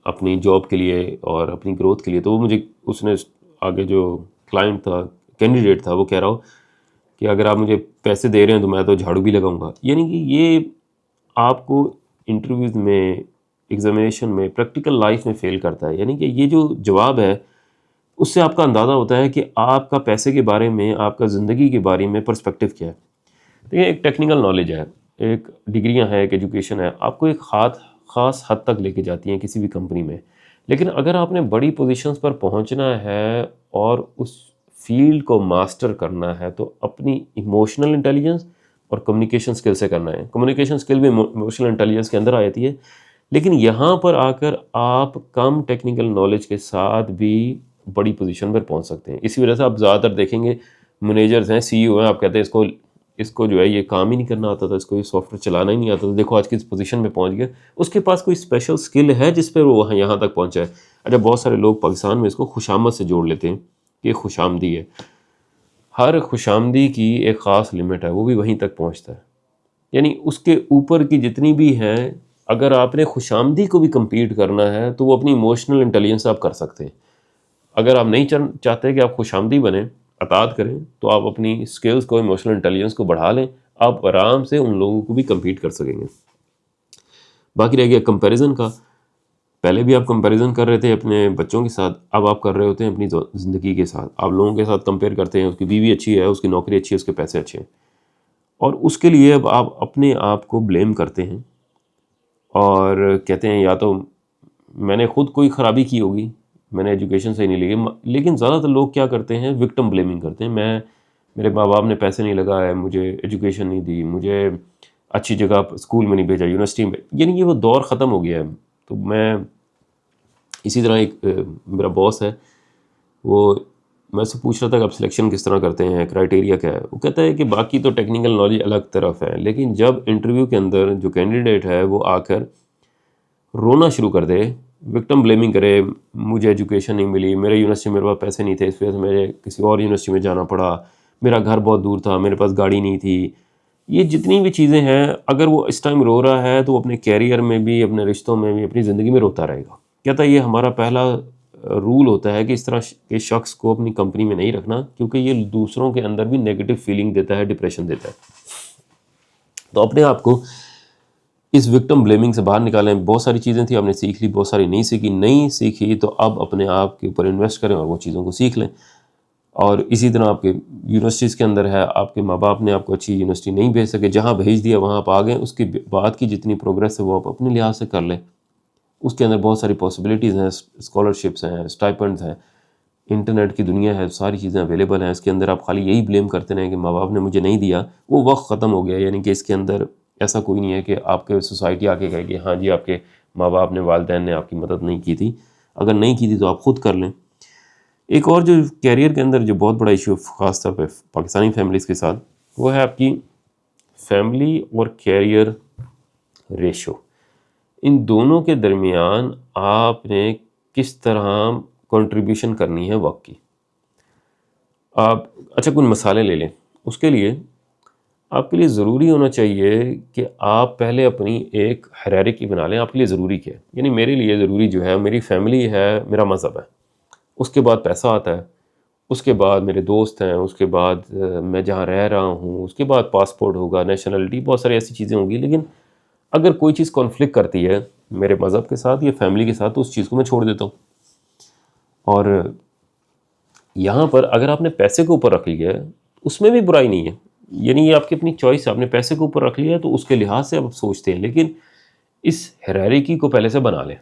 S1: اپنی جاب کے لیے اور اپنی گروتھ کے لیے. تو وہ مجھے اس نے آگے جو کلائنٹ تھا، کینڈیڈیٹ تھا، وہ کہہ رہا ہو کہ اگر آپ مجھے پیسے دے رہے ہیں تو میں تو جھاڑو بھی لگاؤں گا. یعنی کہ یہ آپ کو انٹرویوز میں، ایگزامینیشن میں، پریکٹیکل لائف میں فیل کرتا ہے. یعنی کہ یہ جو جواب ہے اس سے آپ کا اندازہ ہوتا ہے کہ آپ کا پیسے کے بارے میں، آپ کا زندگی کے بارے میں پرسپیکٹیو کیا ہے. دیکھیں، ایک ٹیکنیکل نالج ہے، ایک ڈگریاں ہیں، ایک ایجوکیشن ہے، آپ کو ایک خاص حد تک لے کے جاتی ہیں کسی بھی کمپنی میں. لیکن اگر آپ نے بڑی پوزیشنز پر پہنچنا ہے اور اس فیلڈ کو ماسٹر کرنا ہے تو اپنی ایموشنل انٹیلیجنس اور کمیونیکیشن اسکل سے کرنا ہے. کمیونیکیشن اسکل بھی ایموشنل انٹیلیجنس کے اندر آ جاتی ہے. لیکن یہاں پر آ کر آپ کم ٹیکنیکل نالج کے ساتھ بھی بڑی پوزیشن پر پہنچ سکتے ہیں. اسی وجہ سے آپ زیادہ تر دیکھیں گے مینیجرز ہیں، سی ای او ہیں، آپ کہتے ہیں اس کو جو ہے یہ کام ہی نہیں کرنا آتا تھا، اس کو یہ سافٹ ویئر چلانا ہی نہیں آتا تھا، دیکھو آج کس پوزیشن میں پہنچ گیا. اس کے پاس کوئی اسپیشل اسکل ہے جس پہ وہ یہاں تک پہنچا ہے. اچھا، بہت سارے لوگ پاکستان میں اس کو خوشامد سے جوڑ لیتے ہیں کہ یہ خوش آمدی ہے. ہر خوش آمدی کی ایک خاص لمٹ ہے، وہ بھی وہیں تک پہنچتا ہے. یعنی اس کے اوپر کی جتنی بھی ہیں، اگر آپ نے خوش آمدی کو بھی کمپیٹ کرنا ہے تو وہ اپنی ایموشنل انٹیلیجنس آپ کر سکتے ہیں. اگر آپ نہیں چاہتے کہ آپ خوش آمدی بنیں، اطاعت کریں، تو آپ اپنی سکلز کو، ایموشنل انٹیلیجنس کو بڑھا لیں، آپ آرام سے ان لوگوں کو بھی کمپیٹ کر سکیں گے. باقی رہ گیا کمپیریزن کا. پہلے بھی آپ کمپیریزن کر رہے تھے اپنے بچوں کے ساتھ، اب آپ کر رہے ہوتے ہیں اپنی زندگی کے ساتھ. آپ لوگوں کے ساتھ کمپیئر کرتے ہیں، اس کی بیوی اچھی ہے، اس کی نوکری اچھی ہے، اس کے پیسے اچھے ہیں، اور اس کے لیے اب آپ اپنے آپ کو بلیم کرتے ہیں اور کہتے ہیں یا تو میں نے خود کوئی خرابی کی ہوگی، میں نے ایجوکیشن صحیح نہیں لی. لیکن زیادہ تر لوگ کیا کرتے ہیں، وکٹم بلیمنگ کرتے ہیں. میرے ماں باپ نے پیسے نہیں لگائے، مجھے ایجوکیشن نہیں دی، مجھے اچھی جگہ اسکول میں نہیں بھیجا، یونیورسٹی میں. یعنی یہ وہ دور ختم ہو گیا ہے. تو میں اسی طرح ایک میرا باس ہے، وہ میں اس سے پوچھ رہا تھا کہ آپ سلیکشن کس طرح کرتے ہیں، کرائٹیریا کیا ہے. وہ کہتا ہے کہ باقی تو ٹیکنیکل نالج الگ طرف ہے، لیکن جب انٹرویو کے اندر جو کینڈیڈیٹ ہے وہ آ کر رونا شروع کر دے، وکٹم بلیمنگ کرے، مجھے ایجوکیشن نہیں ملی، میرے یونیورسٹی میں میرے پاس پیسے نہیں تھے، اس وجہ سے مجھے کسی اور یونیورسٹی میں جانا پڑا، میرا گھر بہت دور تھا، میرے پاس گاڑی نہیں تھی. یہ جتنی بھی چیزیں ہیں، اگر وہ اس ٹائم رو رہا ہے تو وہ اپنے کیریئر میں بھی، اپنے رشتوں میں بھی، اپنی زندگی میں روتا رہے گا. کہتا ہے یہ ہمارا پہلا رول ہوتا ہے کہ اس طرح کے شخص کو اپنی کمپنی میں نہیں رکھنا، کیونکہ یہ دوسروں کے اندر بھی نیگیٹو فیلنگ دیتا ہے، ڈپریشن دیتا ہے. تو اپنے آپ کو اس وکٹم بلیمنگ سے باہر نکالیں. بہت ساری چیزیں تھیں آپ نے سیکھ لی، بہت ساری نہیں سیکھی تو اب اپنے آپ کے اوپر انویسٹ کریں اور وہ چیزوں کو سیکھ لیں. اور اسی طرح آپ کے یونیورسٹیز کے اندر ہے، آپ کے ماں باپ نے آپ کو اچھی یونیورسٹی نہیں بھیج سکے، جہاں بھیج دیا وہاں آپ آ گئے، اس کے بعد کی جتنی پروگریس ہے وہ آپ اپنے لحاظ سے کر لیں. اس کے اندر بہت ساری پاسبلٹیز ہیں، اسکالرشپس ہیں، اسٹائپنڈز ہیں، انٹرنیٹ کی دنیا ہے، ساری چیزیں اویلیبل ہیں. اس کے اندر آپ خالی یہی بلیم کرتے رہیں کہ ماں باپ نے مجھے نہیں دیا. وہ وقت ختم ہو گیا. یعنی کہ اس کے اندر ایسا کوئی نہیں ہے کہ آپ کے سوسائٹی آ کے کہے کہ ہاں جی آپ کے ماں باپ نے، والدین نے آپ کی مدد نہیں کی تھی. اگر نہیں کی تھی تو آپ خود کر لیں. ایک اور جو کیریئر کے اندر جو بہت بڑا ایشو خاص طور پہ پاکستانی فیملیز کے ساتھ، وہ ہے آپ کی فیملی اور کیریئر ریشو. ان دونوں کے درمیان آپ نے کس طرح کنٹریبیوشن کرنی ہے وقت کی. آپ اچھا کچھ مثالیں لے لیں. اس کے لیے آپ کے لیے ضروری ہونا چاہیے کہ آپ پہلے اپنی ایک ہیرارکی بنا لیں. آپ کے لیے ضروری کیا ہے؟ یعنی میرے لیے ضروری جو ہے میری فیملی ہے، میرا مذہب ہے، اس کے بعد پیسہ آتا ہے، اس کے بعد میرے دوست ہیں، اس کے بعد میں جہاں رہ رہا ہوں، اس کے بعد پاسپورٹ ہوگا، نیشنلٹی، بہت ساری ایسی چیزیں ہوں گی. لیکن اگر کوئی چیز کانفلکٹ کرتی ہے میرے مذہب کے ساتھ یا فیملی کے ساتھ تو اس چیز کو میں چھوڑ دیتا ہوں. اور یہاں پر اگر آپ نے پیسے کو اوپر رکھ لیا ہے اس میں بھی برائی نہیں ہے. یعنی یہ آپ کی اپنی چوائس ہے. آپ نے پیسے کو اوپر رکھ لیا ہے تو اس کے لحاظ سے آپ سوچتے ہیں، لیکن اس ہیرارکی کو پہلے سے بنا لیں.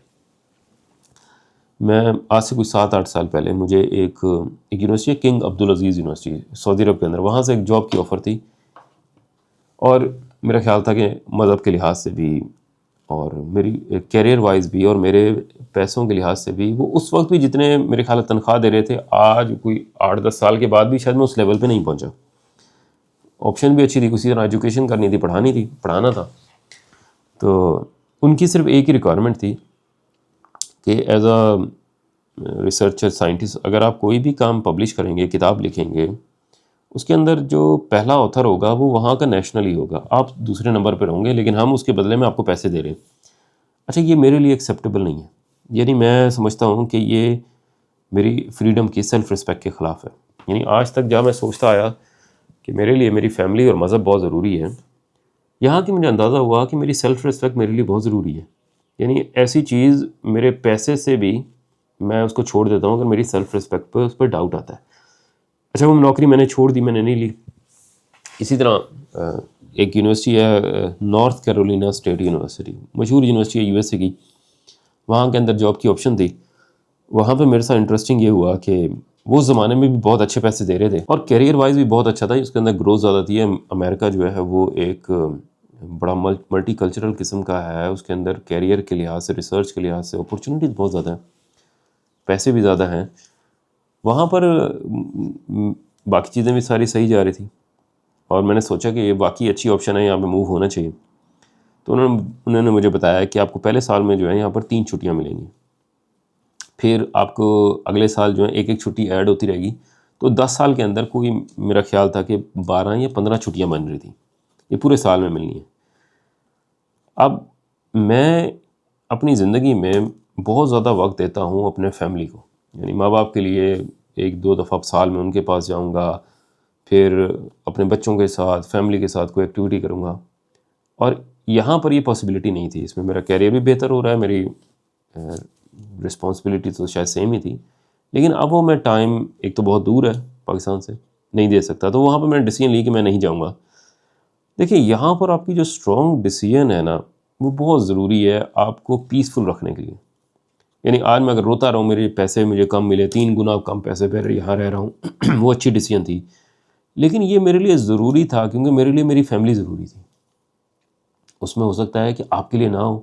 S1: میں آج سے کچھ 7-8 سال پہلے مجھے ایک یونیورسٹی، کنگ عبدالعزیز یونیورسٹی سعودی عرب کے اندر، وہاں سے ایک جاب کی آفر تھی. اور میرا خیال تھا کہ مذہب کے لحاظ سے بھی اور میری کیریئر وائز بھی اور میرے پیسوں کے لحاظ سے بھی، وہ اس وقت بھی جتنے میرے خیال تنخواہ دے رہے تھے، آج کوئی 8-10 سال کے بعد بھی شاید میں اس لیول پہ نہیں پہنچا. آپشن بھی اچھی تھی، اسی طرح ایجوکیشن کرنی تھی، پڑھانا تھا. تو ان کی صرف ایک ہی ریکوائرمنٹ تھی کہ ایز اے ریسرچر سائنٹسٹ اگر آپ کوئی بھی کام پبلش کریں گے، کتاب لکھیں گے، اس کے اندر جو پہلا آتھر ہوگا وہ وہاں کا نیشنل ہی ہوگا. آپ دوسرے نمبر پہ رہوں گے لیکن ہم اس کے بدلے میں آپ کو پیسے دے رہے ہیں. اچھا یہ میرے لیے ایکسیپٹیبل نہیں ہے. یعنی میں سمجھتا ہوں کہ یہ میری فریڈم کی، سیلف رسپیکٹ کے خلاف ہے. یعنی آج تک جب میں سوچتا آیا کہ میرے لیے میری فیملی اور مذہب بہت ضروری ہے، یہاں کی مجھے اندازہ ہوا کہ میری سیلف رسپیکٹ میرے لیے بہت ضروری ہے. یعنی ایسی چیز میرے پیسے سے بھی میں اس کو چھوڑ دیتا ہوں اگر میری سیلف رسپیکٹ پہ اس پہ ڈاؤٹ آتا ہے. اچھا وہ نوکری میں نے چھوڑ دی، میں نے نہیں لی. اسی طرح ایک یونیورسٹی ہے نارتھ کیرولینا اسٹیٹ یونیورسٹی، مشہور یونیورسٹی ہے USA کی. وہاں کے اندر جاب کی آپشن تھی. وہاں پہ میرے ساتھ انٹرسٹنگ یہ ہوا کہ وہ اس زمانے میں بھی بہت اچھے پیسے دے رہے تھے اور کیریئر وائز بھی بہت اچھا تھا. اس کے اندر گروتھ زیادہ تھی. امریکہ جو ہے وہ ایک بڑا ملٹی کلچرل قسم کا ہے. اس کے اندر کیریئر کے لحاظ سے، ریسرچ کے لحاظ سے اپرچونیٹیز بہت زیادہ ہیں، پیسے بھی زیادہ ہیں. وہاں پر باقی چیزیں بھی ساری صحیح جا رہی تھی اور میں نے سوچا کہ یہ واقعی اچھی آپشن ہے، یہاں پہ موو ہونا چاہیے. تو انہوں نے مجھے بتایا کہ آپ کو پہلے سال میں جو ہے یہاں پر 3 چھٹیاں ملیں گی، پھر آپ کو اگلے سال جو ہے ایک چھٹی ایڈ ہوتی رہے گی. تو 10 سال کے اندر کوئی میرا خیال تھا کہ 12 یا 15 چھٹیاں بن رہی تھیں، یہ پورے سال میں ملنی ہے. اب میں اپنی زندگی میں بہت زیادہ وقت دیتا ہوں اپنے فیملی کو. یعنی ماں باپ کے لیے 1-2 دفعہ سال میں ان کے پاس جاؤں گا، پھر اپنے بچوں کے ساتھ، فیملی کے ساتھ کوئی ایکٹیویٹی کروں گا. اور یہاں پر یہ پاسبلٹی نہیں تھی. اس میں میرا کیریئر بھی بہتر ہو رہا ہے، میری رسپانسبلٹی تو شاید سیم ہی تھی، لیکن اب وہ میں ٹائم، ایک تو بہت دور ہے پاکستان سے، نہیں دے سکتا، تو وہاں پہ میں نے ڈیسیجن لی کہ میں نہیں جاؤں گا۔ دیکھیں یہاں پر آپ کی جو اسٹرانگ ڈیسیجن ہے نا، وہ بہت ضروری ہے آپ کو پیسفل رکھنے کے لیے۔ یعنی آج میں اگر روتا رہوں، میرے پیسے مجھے کم ملے، 3 گنا کم پیسے پہ یہاں رہ رہا ہوں وہ اچھی ڈیسیجن تھی، لیکن یہ میرے لیے ضروری تھا کیونکہ میرے لیے میری فیملی ضروری تھی۔ اس میں ہو سکتا ہے کہ آپ کے لیے نہ ہو،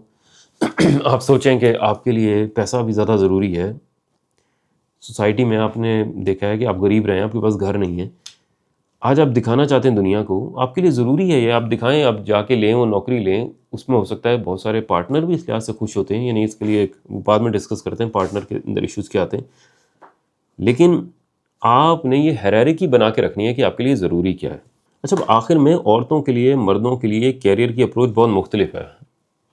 S1: آپ سوچیں کہ آپ کے لیے پیسہ بھی زیادہ ضروری ہے۔ سوسائٹی میں آپ نے دیکھا ہے کہ آپ غریب رہے ہیں، آپ کے پاس گھر نہیں ہے، آج آپ دکھانا چاہتے ہیں دنیا کو، آپ کے لیے ضروری ہے یہ، آپ دکھائیں، آپ جا کے لیں، وہ نوکری لیں، اس میں ہو سکتا ہے بہت سارے پارٹنر بھی اس لحاظ سے خوش ہوتے ہیں، یعنی اس کے لیے ایک بعد میں ڈسکس کرتے ہیں پارٹنر کے اندر ایشوز کیا آتے ہیں، لیکن آپ نے یہ ہیرارکی بنا کے رکھنی ہے کہ آپ کے لیے ضروری کیا ہے۔ اچھا، اب آخر میں عورتوں کے لیے مردوں کے لیے کیریئر کی اپروچ بہت مختلف ہے۔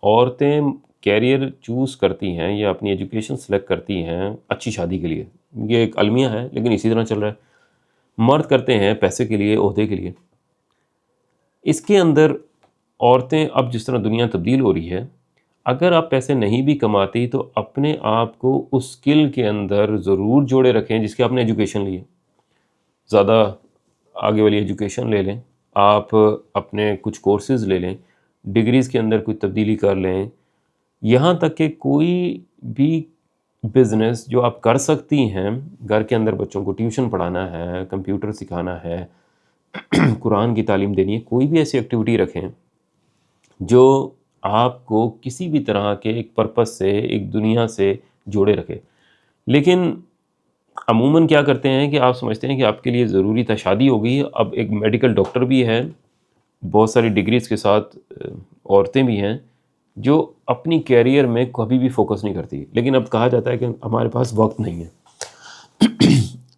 S1: عورتیں کیریئر چوز کرتی ہیں یا اپنی ایجوکیشن سلیکٹ کرتی ہیں اچھی شادی کے لیے، یہ ایک المیہ ہے لیکن اسی طرح چل رہا ہے۔ مرد کرتے ہیں پیسے کے لیے، عہدے کے لیے۔ اس کے اندر عورتیں، اب جس طرح دنیا تبدیل ہو رہی ہے، اگر آپ پیسے نہیں بھی کماتی تو اپنے آپ کو اس اسکل کے اندر ضرور جوڑے رکھیں جس کی آپ نے ایجوکیشن لی ہے، زیادہ آگے والی ایجوکیشن لے لیں، آپ اپنے کچھ کورسز لے لیں، ڈگریز کے اندر کچھ تبدیلی کر لیں، یہاں تک کہ کوئی بھی بزنس جو آپ کر سکتی ہیں، گھر کے اندر بچوں کو ٹیوشن پڑھانا ہے، کمپیوٹر سکھانا ہے، قرآن کی تعلیم دینی ہے، کوئی بھی ایسی ایکٹیویٹی رکھیں جو آپ کو کسی بھی طرح کے ایک پرپس سے، ایک دنیا سے جوڑے رکھے۔ لیکن عموماً کیا کرتے ہیں کہ آپ سمجھتے ہیں کہ آپ کے لیے ضروری تھا، شادی ہو گئی، اب ایک میڈیکل ڈاکٹر بھی ہے، بہت ساری ڈگریز کے ساتھ عورتیں بھی ہیں جو اپنی کیریئر میں کبھی بھی فوکس نہیں کرتی، لیکن اب کہا جاتا ہے کہ ہمارے پاس وقت نہیں ہے۔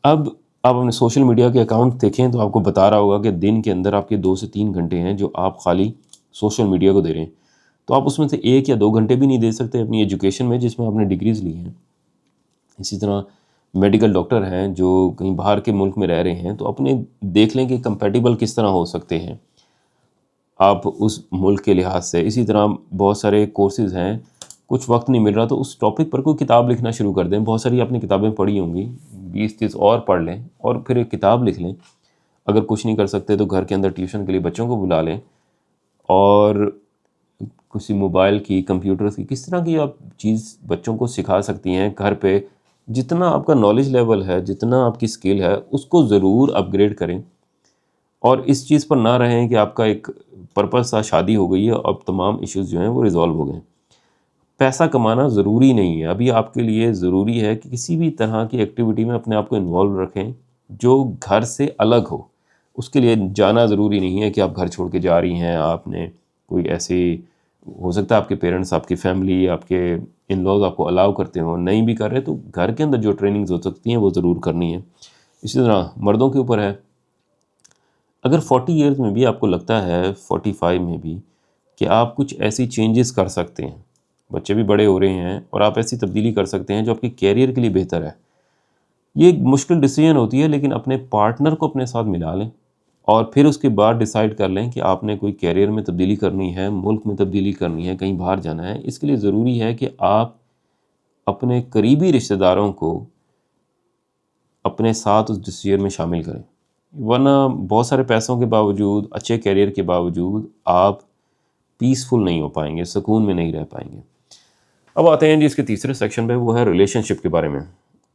S1: اب آپ اپنے سوشل میڈیا کے اکاؤنٹ دیکھیں تو آپ کو بتا رہا ہوگا کہ دن کے اندر آپ کے 2 سے 3 گھنٹے ہیں جو آپ خالی سوشل میڈیا کو دے رہے ہیں، تو آپ اس میں سے 1 یا 2 گھنٹے بھی نہیں دے سکتے اپنی ایجوکیشن میں جس میں آپ نے ڈگریز لی ہیں۔ اسی طرح میڈیکل ڈاکٹر ہیں جو کہیں باہر کے ملک میں رہ رہے ہیں، تو اپنے دیکھ لیں کہ کمپیٹیبل کس طرح ہو سکتے ہیں آپ اس ملک کے لحاظ سے۔ اسی طرح بہت سارے کورسز ہیں، کچھ وقت نہیں مل رہا تو اس ٹاپک پر کوئی کتاب لکھنا شروع کر دیں، بہت ساری آپ نے کتابیں پڑھی ہوں گی، 20-30 اور پڑھ لیں اور پھر ایک کتاب لکھ لیں۔ اگر کچھ نہیں کر سکتے تو گھر کے اندر ٹیوشن کے لیے بچوں کو بلا لیں، اور کسی موبائل کی، کمپیوٹر کی، کس طرح کی آپ چیز بچوں کو سکھا سکتی ہیں گھر پہ، جتنا آپ کا نالج لیول ہے، جتنا آپ کی سکل ہے، اس کو ضرور اپ گریڈ کریں، اور اس چیز پر نہ رہیں کہ آپ کا ایک پرپس تھا، شادی ہو گئی ہے، اب تمام ایشوز جو ہیں وہ ریزالو ہو گئے۔ پیسہ کمانا ضروری نہیں ہے، ابھی آپ کے لیے ضروری ہے کہ کسی بھی طرح کی ایکٹیویٹی میں اپنے آپ کو انوالو رکھیں جو گھر سے الگ ہو۔ اس کے لیے جانا ضروری نہیں ہے کہ آپ گھر چھوڑ کے جا رہی ہیں، آپ نے کوئی ایسی، ہو سکتا ہے آپ کے پیرنٹس، آپ کی فیملی، آپ کے ان لاز آپ کو الاؤ کرتے ہوں، نہیں بھی کر رہے تو گھر کے اندر جو ٹریننگز ہو سکتی ہیں وہ ضرور کرنی ہے۔ اسی طرح مردوں کے اوپر ہے، اگر 40 ایئرز میں بھی آپ کو لگتا ہے، 45 میں بھی، کہ آپ کچھ ایسی چینجز کر سکتے ہیں، بچے بھی بڑے ہو رہے ہیں اور آپ ایسی تبدیلی کر سکتے ہیں جو آپ کے کیریئر کے لیے بہتر ہے، یہ ایک مشکل ڈیسیجن ہوتی ہے، لیکن اپنے پارٹنر کو اپنے ساتھ ملا لیں اور پھر اس کے بعد ڈیسائیڈ کر لیں کہ آپ نے کوئی کیریئر میں تبدیلی کرنی ہے، ملک میں تبدیلی کرنی ہے، کہیں باہر جانا ہے۔ اس کے لیے ضروری ہے کہ آپ اپنے قریبی رشتہ داروں کو اپنے ساتھ اس ڈیسیجن میں شامل کریں، ورنہ بہت سارے پیسوں کے باوجود، اچھے کیریئر کے باوجود آپ پیسفل نہیں ہو پائیں گے، سکون میں نہیں رہ پائیں گے۔ اب آتے ہیں جی اس کے تیسرے سیکشن پہ، وہ ہے ریلیشن شپ کے بارے میں۔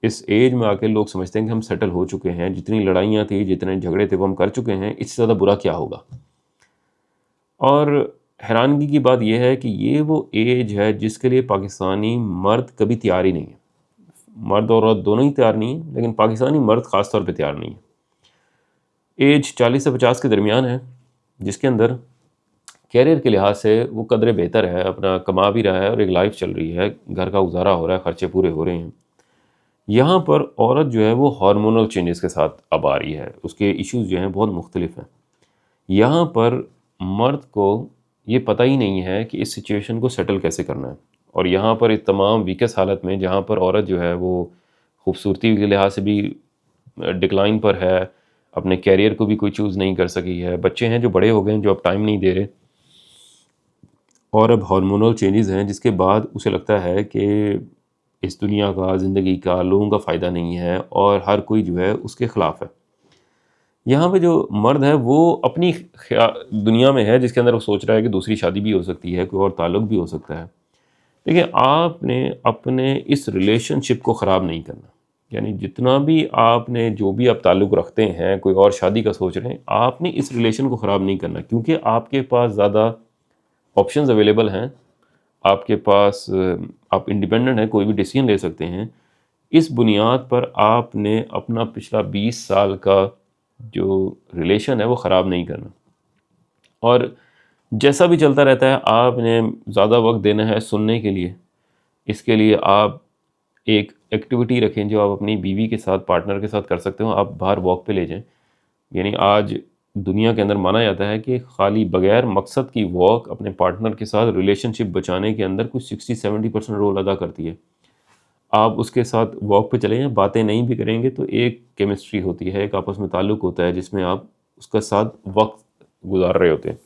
S1: اس ایج میں آ کے لوگ سمجھتے ہیں کہ ہم سیٹل ہو چکے ہیں، جتنی لڑائیاں تھیں، جتنے جھگڑے تھے وہ ہم کر چکے ہیں، اس سے زیادہ برا کیا ہوگا۔ اور حیرانگی کی بات یہ ہے کہ یہ وہ ایج ہے جس کے لیے پاکستانی مرد کبھی تیار ہی نہیں ہے، مرد اور عورت دونوں ہی تیار نہیں ہیں، لیکن پاکستانی مرد خاص طور پہ تیار نہیں ہے۔ ایج 40 سے 50 کے درمیان ہے، جس کے اندر کیریئر کے لحاظ سے وہ قدرے بہتر ہے، اپنا کما بھی رہا ہے اور ایک لائف چل رہی ہے، گھر کا گزارا ہو رہا ہے، خرچے پورے ہو رہے ہیں۔ یہاں پر عورت جو ہے وہ ہارمونل چینجز کے ساتھ اب آ رہی ہے، اس کے ایشوز جو ہیں بہت مختلف ہیں۔ یہاں پر مرد کو یہ پتہ ہی نہیں ہے کہ اس سچویشن کو سیٹل کیسے کرنا ہے، اور یہاں پر اس تمام ویکس حالت میں، جہاں پر عورت جو ہے وہ خوبصورتی کے لحاظ سے بھی ڈکلائن پر ہے، اپنے کیریئر کو بھی کوئی چوز نہیں کر سکی ہے، بچے ہیں جو بڑے ہو گئے ہیں جو اب ٹائم نہیں دے رہے، اور اب ہارمونل چینجز ہیں جس کے بعد اسے لگتا ہے کہ اس دنیا کا، زندگی کا، لوگوں کا فائدہ نہیں ہے اور ہر کوئی جو ہے اس کے خلاف ہے۔ یہاں پہ جو مرد ہے وہ اپنی دنیا میں ہے جس کے اندر وہ سوچ رہا ہے کہ دوسری شادی بھی ہو سکتی ہے، کوئی اور تعلق بھی ہو سکتا ہے۔ دیکھیں، آپ نے اپنے اس ریلیشن شپ کو خراب نہیں کرنا، یعنی جتنا بھی آپ نے، جو بھی آپ تعلق رکھتے ہیں، کوئی اور شادی کا سوچ رہے ہیں، آپ نے اس ریلیشن کو خراب نہیں کرنا، کیونکہ آپ کے پاس زیادہ آپشنز اویلیبل ہیں، آپ کے پاس آپ انڈیپینڈنٹ ہیں، کوئی بھی ڈیسیجن لے سکتے ہیں۔ اس بنیاد پر آپ نے اپنا پچھلا 20 سال کا جو ریلیشن ہے وہ خراب نہیں کرنا، اور جیسا بھی چلتا رہتا ہے آپ نے زیادہ وقت دینا ہے سننے کے لیے۔ اس کے لیے آپ ایک ایکٹیویٹی رکھیں جو آپ اپنی بیوی کے ساتھ، پارٹنر کے ساتھ کر سکتے ہو، آپ باہر واک پہ لے جائیں۔ یعنی آج دنیا کے اندر مانا جاتا ہے کہ خالی بغیر مقصد کی واک اپنے پارٹنر کے ساتھ ریلیشن شپ بچانے کے اندر کچھ 60-70% رول ادا کرتی ہے۔ آپ اس کے ساتھ واک پہ چلے جائیں، باتیں نہیں بھی کریں گے تو ایک کیمسٹری ہوتی ہے، ایک آپس میں تعلق ہوتا ہے جس میں آپ اس کے ساتھ وقت گزار رہے ہوتے ہیں۔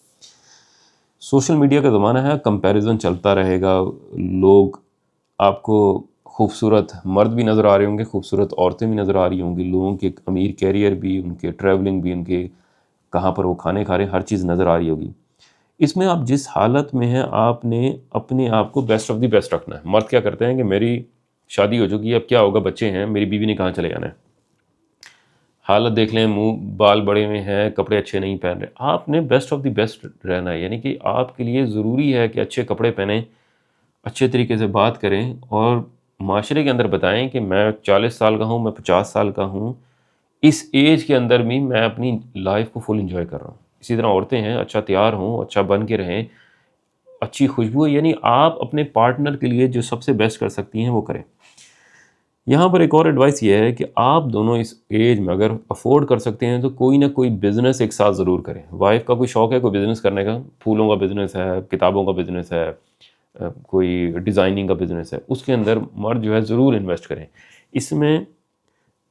S1: سوشل میڈیا کا زمانہ ہے، کمپیریزن چلتا رہے گا، لوگ آپ کو خوبصورت مرد بھی نظر آ رہے ہوں گے، خوبصورت عورتیں بھی نظر آ رہی ہوں گی، لوگوں کے امیر کیریئر بھی، ان کے ٹریولنگ بھی، ان کے کہاں پر وہ کھانے کھا رہے ہیں، ہر چیز نظر آ رہی ہوگی۔ اس میں آپ جس حالت میں ہیں آپ نے اپنے آپ کو بیسٹ آف دی بیسٹ رکھنا ہے۔ مرد کیا کرتے ہیں کہ میری شادی ہو چکی ہے، اب کیا ہوگا، بچے ہیں، میری بیوی نے کہاں چلے جانا ہے، حالت دیکھ لیں، منہ بال بڑے ہوئے ہیں، کپڑے اچھے نہیں پہن رہے۔ آپ نے بیسٹ آف دی بیسٹ رہنا ہے، یعنی کہ آپ کے لیے ضروری ہے کہ اچھے کپڑے پہنیں، اچھے طریقے سے بات کریں اور معاشرے کے اندر بتائیں کہ میں 40 سال کا ہوں، میں 50 سال کا ہوں، اس ایج کے اندر بھی میں اپنی لائف کو فل انجوائے کر رہا ہوں۔ اسی طرح عورتیں ہیں، اچھا تیار ہوں، اچھا بن کے رہیں، اچھی خوشبو ہے، یعنی آپ اپنے پارٹنر کے لیے جو سب سے بیسٹ کر سکتی ہیں وہ کریں۔ یہاں پر ایک اور ایڈوائس یہ ہے کہ آپ دونوں اس ایج میں اگر افورڈ کر سکتے ہیں تو کوئی نہ کوئی بزنس ایک ساتھ ضرور کریں۔ وائف کا کوئی شوق ہے کوئی بزنس کرنے کا، پھولوں کا بزنس ہے، کتابوں کا بزنس ہے، کوئی ڈیزائننگ کا بزنس ہے، اس کے اندر مرد جو ہے ضرور انویسٹ کریں۔ اس میں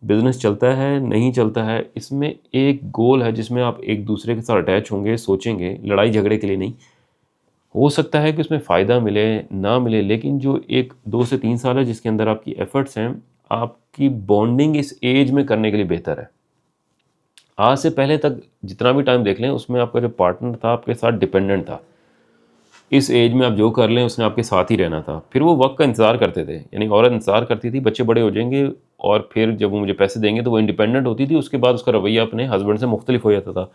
S1: بزنس چلتا ہے نہیں چلتا ہے، اس میں ایک گول ہے جس میں آپ ایک دوسرے کے ساتھ اٹیچ ہوں گے، سوچیں گے، لڑائی جھگڑے کے لیے نہیں۔ ہو سکتا ہے کہ اس میں فائدہ ملے نہ ملے، لیکن جو ایک 2 سے 3 سال ہے جس کے اندر آپ کی ایفرٹس ہیں، آپ کی بانڈنگ اس ایج میں کرنے کے لیے بہتر ہے۔ آج سے پہلے تک جتنا بھی ٹائم دیکھ لیں اس میں آپ کا جو پارٹنر تھا آپ کے ساتھ ڈیپینڈنٹ تھا۔ اس ایج میں آپ جو کر لیں اس نے آپ کے ساتھ ہی رہنا تھا، پھر وہ وقت کا انتظار کرتے تھے، یعنی عورت انتظار کرتی تھی بچے بڑے ہو جائیں گے اور پھر جب وہ مجھے پیسے دیں گے تو وہ انڈیپینڈنٹ ہوتی تھی، اس کے بعد اس کا رویہ اپنے ہسبینڈ سے مختلف ہو جاتا تھا۔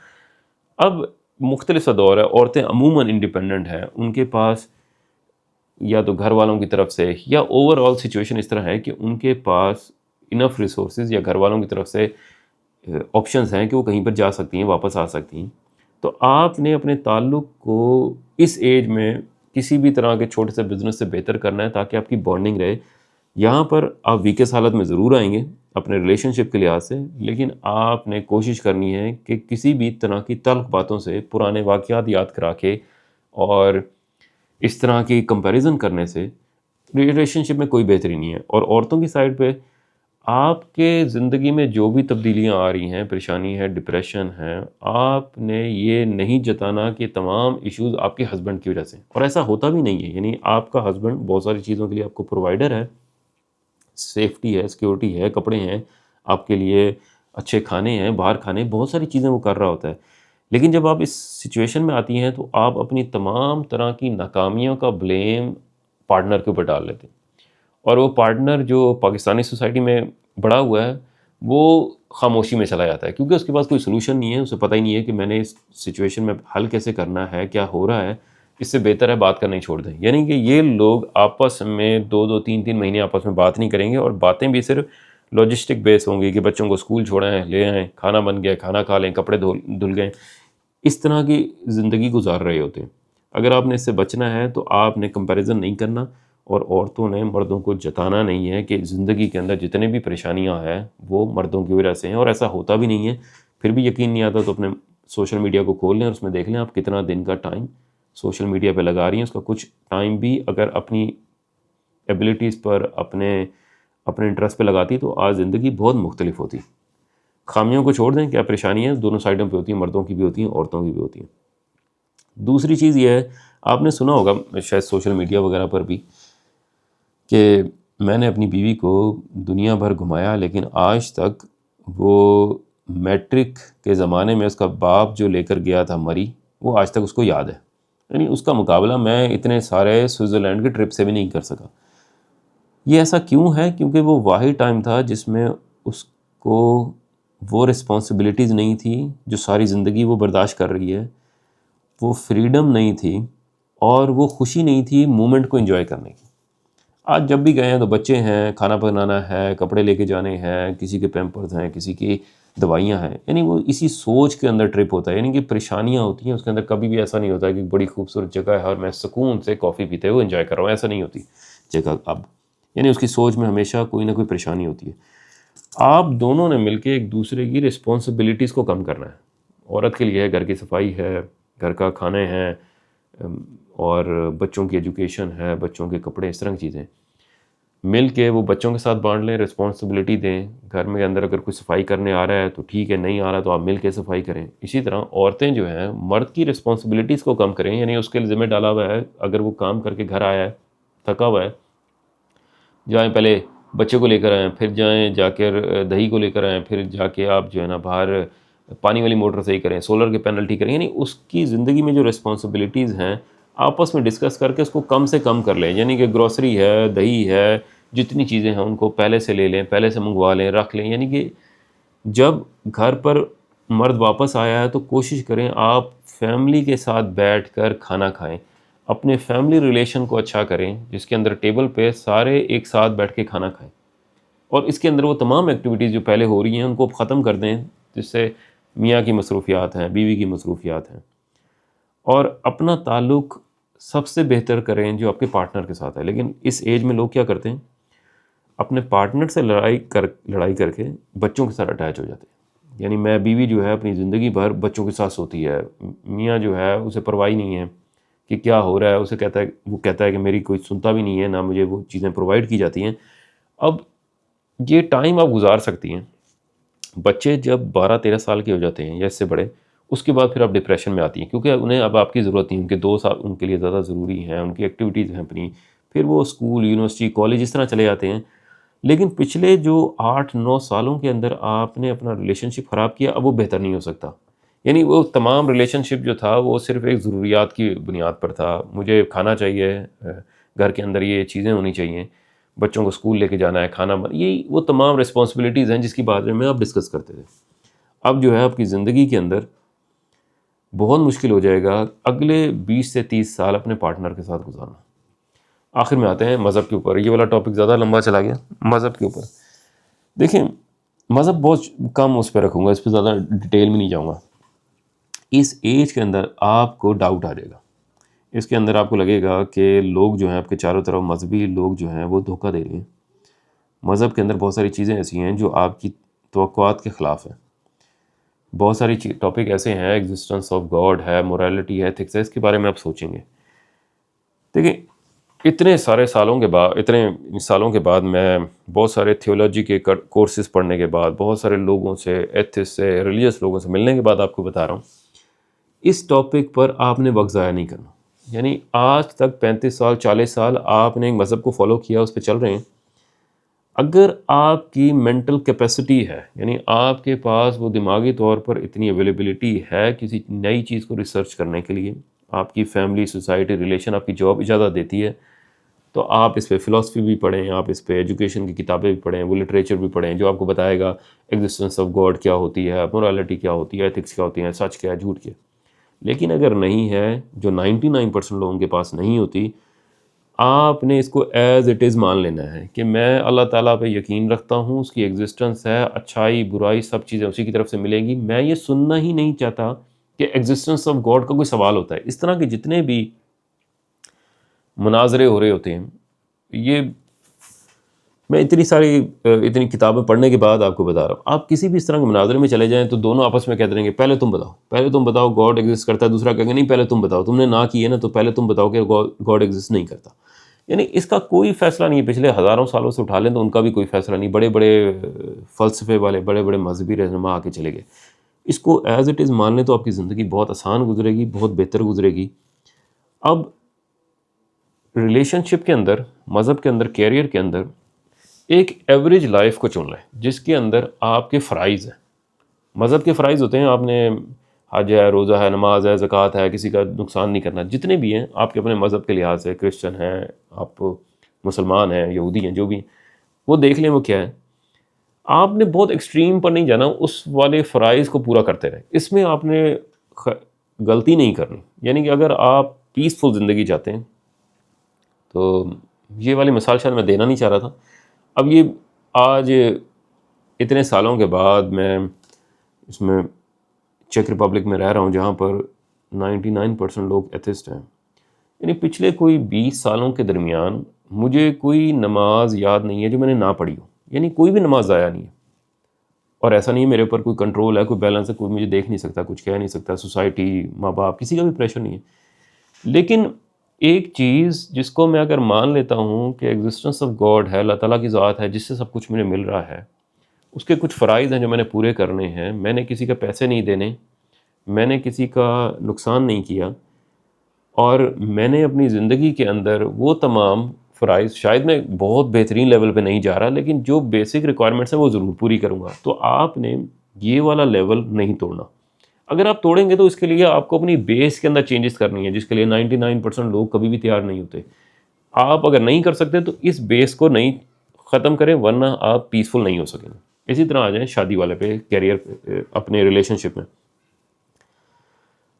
S1: اب مختلف سا دور ہے، عورتیں عموماً انڈیپینڈنٹ ہیں، ان کے پاس یا تو گھر والوں کی طرف سے یا اوور آل سچویشن اس طرح ہے کہ ان کے پاس انف ریسورسز یا گھر والوں کی طرف سے آپشنز ہیں کہ وہ کہیں پر جا سکتی ہیں، واپس آ سکتی ہیں۔ تو آپ نے اپنے تعلق کو اس ایج میں کسی بھی طرح کے چھوٹے سے بزنس سے بہتر کرنا ہے تاکہ آپ کی بانڈنگ رہے۔ یہاں پر آپ ویکیس حالت میں ضرور آئیں گے اپنے ریلیشن شپ کے لحاظ سے، لیکن آپ نے کوشش کرنی ہے کہ کسی بھی طرح کی تلخ باتوں سے، پرانے واقعات یاد کرا کے اور اس طرح کی کمپیریزن کرنے سے ریلیشن شپ میں کوئی بہتری نہیں ہے۔ اور عورتوں کی سائڈ پہ آپ کے زندگی میں جو بھی تبدیلیاں آ رہی ہیں، پریشانی ہے، ڈپریشن ہے، آپ نے یہ نہیں جتانا کہ تمام ایشوز آپ کے ہسبینڈ کی وجہ سے، اور ایسا ہوتا بھی نہیں ہے۔ یعنی آپ کا ہسبینڈ بہت ساری چیزوں کے لیے آپ کو پرووائڈر ہے، سیفٹی ہے، سیکیورٹی ہے، کپڑے ہیں آپ کے لیے، اچھے کھانے ہیں، باہر کھانے، بہت ساری چیزیں وہ کر رہا ہوتا ہے۔ لیکن جب آپ اس سچویشن میں آتی ہیں تو آپ اپنی تمام طرح کی ناکامیوں کا بلیم پارٹنر کے اوپر ڈال لیتے ہیں، اور وہ پارٹنر جو پاکستانی سوسائٹی میں بڑا ہوا ہے وہ خاموشی میں چلا جاتا ہے، کیونکہ اس کے پاس کوئی سلوشن نہیں ہے، اسے پتہ ہی نہیں ہے کہ میں نے اس سچویشن میں حل کیسے کرنا ہے، کیا ہو رہا ہے۔ اس سے بہتر ہے بات کرنا ہی چھوڑ دیں۔ یعنی کہ یہ لوگ آپس میں 2-2 3-3 مہینے آپس میں بات نہیں کریں گے، اور باتیں بھی صرف لاجسٹک بیس ہوں گی کہ بچوں کو اسکول چھوڑیں، لے آئیں، کھانا بن گیا، کھانا کھا لیں، کپڑے دھل گئے، اس طرح کی زندگی گزار رہے ہوتے ہیں۔ اگر آپ نے اس سے بچنا ہے تو آپ نے کمپیریزن نہیں کرنا، اور عورتوں نے مردوں کو جتانا نہیں ہے کہ زندگی کے اندر جتنے بھی پریشانیاں ہیں وہ مردوں کی وجہ سے ہیں، اور ایسا ہوتا بھی نہیں ہے۔ پھر بھی یقین نہیں آتا تو اپنے سوشل میڈیا کو کھول لیں اور اس میں دیکھ لیں آپ کتنا دن کا ٹائم سوشل میڈیا پہ لگا رہی ہیں، اس کا کچھ ٹائم بھی اگر اپنی ایبلٹیز پر، اپنے انٹرسٹ پہ لگاتی تو آج زندگی بہت مختلف ہوتی۔ خامیوں کو چھوڑ دیں، کیا پریشانیاں دونوں سائڈوں پہ ہوتی ہیں، مردوں کی بھی ہوتی ہیں، عورتوں کی بھی ہوتی ہیں۔ دوسری چیز یہ ہے، آپ نے سنا ہوگا شاید سوشل میڈیا وغیرہ پر بھی، کہ میں نے اپنی بیوی کو دنیا بھر گھمایا لیکن آج تک وہ میٹرک کے زمانے میں اس کا باپ جو لے کر گیا تھا مری، وہ آج تک اس کو یاد ہے. یعنی اس کا مقابلہ میں اتنے سارے سوئٹزرلینڈ کی ٹرپ سے بھی نہیں کر سکا. یہ ایسا کیوں ہے؟ کیونکہ وہ واحد ٹائم تھا جس میں اس کو وہ رسپانسبلٹیز نہیں تھی جو ساری زندگی وہ برداشت کر رہی ہے، وہ فریڈم نہیں تھی، اور وہ خوشی نہیں تھی مومنٹ کو انجوائے کرنے کی. آج جب بھی گئے ہیں تو بچے ہیں، کھانا بنانا ہے، کپڑے لے کے جانے ہیں، کسی کے پیمپرز ہیں، کسی کی دوائیاں ہیں، یعنی وہ اسی سوچ کے اندر ٹرپ ہوتا ہے. یعنی کہ پریشانیاں ہوتی ہیں اس کے اندر. کبھی بھی ایسا نہیں ہوتا ہے کہ بڑی خوبصورت جگہ ہے اور میں سکون سے کافی پیتے ہوئے انجوائے کر رہا ہوں، ایسا نہیں ہوتی جگہ اب. یعنی اس کی سوچ میں ہمیشہ کوئی نہ کوئی پریشانی ہوتی ہے. آپ دونوں نے مل کے ایک دوسرے کی رسپانسبلٹیز کو کم کرنا ہے. عورت کے لیے گھر کی صفائی ہے، گھر کا کھانے ہیں، اور بچوں کی ایجوکیشن ہے، بچوں کے کپڑے، اس طرح کی چیزیں. مل کے وہ بچوں کے ساتھ بانٹ لیں، رسپانسبلٹی دیں. گھر میں اندر اگر کوئی صفائی کرنے آ رہا ہے تو ٹھیک ہے، نہیں آ رہا تو آپ مل کے صفائی کریں. اسی طرح عورتیں جو ہیں مرد کی رسپانسبلٹیز کو کم کریں. یعنی اس کے ذمہ ڈالا ہوا ہے، اگر وہ کام کر کے گھر آیا ہے، تھکا ہوا ہے، جائیں پہلے بچے کو لے کر آئیں، پھر جائیں جا کر دہی کو لے کر آئیں، پھر جا کے آپ جو ہے نا باہر پانی والی موٹر صحیح کریں، سولر کے پینل ٹھیک کریں. یعنی اس کی زندگی میں جو رسپانسبلٹیز ہیں آپس میں ڈسکس کر کے اس کو کم سے کم کر لیں. یعنی کہ گروسری ہے، دہی ہے، جتنی چیزیں ہیں ان کو پہلے سے لے لیں، پہلے سے منگوا لیں، رکھ لیں. یعنی کہ جب گھر پر مرد واپس آیا ہے تو کوشش کریں آپ فیملی کے ساتھ بیٹھ کر کھانا کھائیں، اپنے فیملی ریلیشن کو اچھا کریں، جس کے اندر ٹیبل پہ سارے ایک ساتھ بیٹھ کے کھانا کھائیں. اور اس کے اندر وہ تمام ایکٹیویٹیز جو پہلے ہو رہی ہیں ان کو ختم کر دیں، جس سے میاں کی مصروفیات ہیں، بیوی کی مصروفیات ہیں. اور اپنا تعلق سب سے بہتر کریں جو آپ کے پارٹنر کے ساتھ ہے. لیکن اس ایج میں لوگ کیا کرتے ہیں، اپنے پارٹنر سے لڑائی کر کے بچوں کے ساتھ اٹیچ ہو جاتے ہیں. یعنی میں بیوی جو ہے اپنی زندگی بھر بچوں کے ساتھ سوتی ہے، میاں جو ہے اسے پرواہ نہیں ہے کہ کیا ہو رہا ہے، اسے وہ کہتا ہے کہ میری کوئی سنتا بھی نہیں ہے، نہ مجھے وہ چیزیں پرووائڈ کی جاتی ہیں. اب یہ ٹائم آپ گزار سکتی ہیں. بچے جب 12-13 سال کے ہو جاتے ہیں یا اس سے بڑے، اس کے بعد پھر آپ ڈپریشن میں آتی ہیں، کیونکہ انہیں اب آپ کی ضرورت نہیں. ان کے 2 سال ان کے لیے زیادہ ضروری ہیں، ان کی ایکٹیویٹیز ہیں اپنی، پھر وہ اسکول، یونیورسٹی، کالج اس طرح چلے جاتے ہیں. لیکن پچھلے جو 8-9 سالوں کے اندر آپ نے اپنا ریلیشن شپ خراب کیا، اب وہ بہتر نہیں ہو سکتا. یعنی وہ تمام ریلیشن شپ جو تھا وہ صرف ایک ضروریات کی بنیاد پر تھا. مجھے کھانا چاہیے، گھر کے اندر یہ چیزیں ہونی چاہیے، بچوں کو اسکول لے کے جانا ہے، یہی وہ تمام رسپانسبلٹیز ہیں جس کی بارے میں آپ ڈسکس کرتے تھے. اب جو ہے آپ کی زندگی کے اندر بہت مشکل ہو جائے گا اگلے 20 سے 30 سال اپنے پارٹنر کے ساتھ گزارنا. آخر میں آتے ہیں مذہب کے اوپر. یہ والا ٹاپک زیادہ لمبا چلا گیا. مذہب کے اوپر دیکھیں، مذہب بہت کم اس پہ رکھوں گا، اس پہ زیادہ ڈیٹیل میں نہیں جاؤں گا. اس ایج کے اندر آپ کو ڈاؤٹ آ جائے گا. اس کے اندر آپ کو لگے گا کہ لوگ جو ہیں آپ کے چاروں طرف، مذہبی لوگ جو ہیں وہ دھوکہ دے رہے ہیں. مذہب کے اندر بہت ساری چیزیں ایسی ہیں جو آپ کی توقعات کے خلاف ہیں. بہت ساری ٹاپک ایسے ہیں، ایگزسٹنس آف گاڈ ہے، مورالٹی ہے، ایتھکس ہے، اس کے بارے میں آپ سوچیں گے. دیکھیں، اتنے سالوں کے بعد میں بہت سارے تھیولوجی کے کورسز پڑھنے کے بعد، بہت سارے لوگوں سے، ایتھسٹ سے، ریلیجس لوگوں سے ملنے کے بعد آپ کو بتا رہا ہوں، اس ٹاپک پر آپ نے وقت ضائع نہیں کرنا. یعنی آج تک 35 سال 40 سال آپ نے ایک مذہب کو فالو کیا، اس پہ چل رہے ہیں. اگر آپ کی مینٹل کیپیسٹی ہے، یعنی آپ کے پاس وہ دماغی طور پر اتنی اویلیبلٹی ہے کسی نئی چیز کو ریسرچ کرنے کے لیے، آپ کی فیملی، سوسائٹی، ریلیشن، آپ کی جاب اجازت دیتی ہے، تو آپ اس پہ فلاسفی بھی پڑھیں، آپ اس پہ ایجوکیشن کی کتابیں بھی پڑھیں، وہ لٹریچر بھی پڑھیں جو آپ کو بتائے گا ایگزسٹنس آف گاڈ کیا ہوتی ہے، مورالٹی کیا ہوتی ہے، ایتھکس کیا ہوتی ہیں، سچ کیا ہے، جھوٹ کیا. لیکن اگر نہیں ہے، جو 99% لوگوں کے پاس نہیں ہوتی، آپ نے اس کو ایز اٹ از مان لینا ہے کہ میں اللہ تعالیٰ پہ یقین رکھتا ہوں، اس کی ایگزسٹنس ہے، اچھائی برائی سب چیزیں اسی کی طرف سے ملیں گی. میں یہ سننا ہی نہیں چاہتا کہ ایگزسٹنس آف گاڈ کا کوئی سوال ہوتا ہے. اس طرح کے جتنے بھی مناظرے ہو رہے ہوتے ہیں، یہ میں اتنی کتابیں پڑھنے کے بعد آپ کو بتا رہا ہوں. آپ کسی بھی اس طرح کے مناظرے میں چلے جائیں تو دونوں آپس میں کہتے رہیں گے پہلے تم بتاؤ گاڈ ایگزسٹ کرتا ہے. دوسرا کہیں گے نہیں پہلے تم بتاؤ، تم نے نہ کی ہے نا تو پہلے تم بتاؤ کہ گاڈ ایگزسٹ نہیں کرتا. یعنی اس کا کوئی فیصلہ نہیں ہے. پچھلے ہزاروں سالوں سے اٹھا لیں تو ان کا بھی کوئی فیصلہ نہیں. بڑے بڑے فلسفے والے، بڑے بڑے مذہبی رہنما آ کے چلے گئے. اس کو ایز اٹ از مان لیں تو آپ کی زندگی بہت آسان گزرے گی، بہت بہتر گزرے گی۔ اب ریلیشن شپ کے اندر، مذہب کے اندر، کیریئر کے اندر ایک ایوریج لائف کو چن لیں جس کے اندر آپ کے فرائض ہیں۔ مذہب کے فرائض ہوتے ہیں، آپ نے حج ہے، روزہ ہے، نماز ہے، زکوٰۃ ہے، کسی کا نقصان نہیں کرنا، جتنے بھی ہیں آپ کے اپنے مذہب کے لحاظ سے، کرسچن ہیں، آپ مسلمان ہیں، یہودی ہیں، جو بھی ہیں، وہ دیکھ لیں وہ کیا ہے۔ آپ نے بہت ایکسٹریم پر نہیں جانا، اس والے فرائض کو پورا کرتے رہے۔ اس میں آپ نے غلطی نہیں کرنی، یعنی کہ اگر آپ پیسفل زندگی چاہتے ہیں تو یہ والی مثال شاید میں دینا نہیں چاہ رہا تھا۔ اب یہ آج اتنے سالوں کے بعد میں اس میں چیک ریپبلک میں رہ رہا ہوں جہاں پر 99% لوگ ایتھسٹ ہیں، یعنی پچھلے کوئی 20 سالوں کے درمیان مجھے کوئی نماز یاد نہیں ہے جو میں نے نہ پڑھی ہو، یعنی کوئی بھی نماز ضائع نہیں ہے۔ اور ایسا نہیں ہے میرے اوپر کوئی کنٹرول ہے، کوئی بیلنس ہے، کوئی مجھے دیکھ نہیں سکتا، کچھ کہہ نہیں سکتا، سوسائٹی، ماں باپ، کسی کا بھی پریشر نہیں ہے۔ لیکن ایک چیز جس کو میں اگر مان لیتا ہوں کہ ایگزسٹنس آف گاڈ ہے، اللہ تعالیٰ کی ذات ہے جس سے سب کچھ مجھے مل رہا ہے، اس کے کچھ فرائض ہیں جو میں نے پورے کرنے ہیں، میں نے کسی کا پیسے نہیں دینے، میں نے کسی کا نقصان نہیں کیا، اور میں نے اپنی زندگی کے اندر وہ تمام فرائض، شاید میں بہت بہترین لیول پہ نہیں جا رہا لیکن جو بیسک ریکوائرمنٹس ہیں وہ ضرور پوری کروں گا، تو آپ نے یہ والا لیول نہیں توڑنا۔ اگر آپ توڑیں گے تو اس کے لیے آپ کو اپنی بیس کے اندر چینجز کرنی ہے، جس کے لیے 99% لوگ کبھی بھی تیار نہیں ہوتے۔ آپ اگر نہیں کر سکتے تو اس بیس کو نہیں ختم کریں، ورنہ آپ پیسفل نہیں ہو سکیں گے۔ اسی طرح آ جائیں شادی والے پہ، کیریئر پہ، اپنے ریلیشن شپ میں۔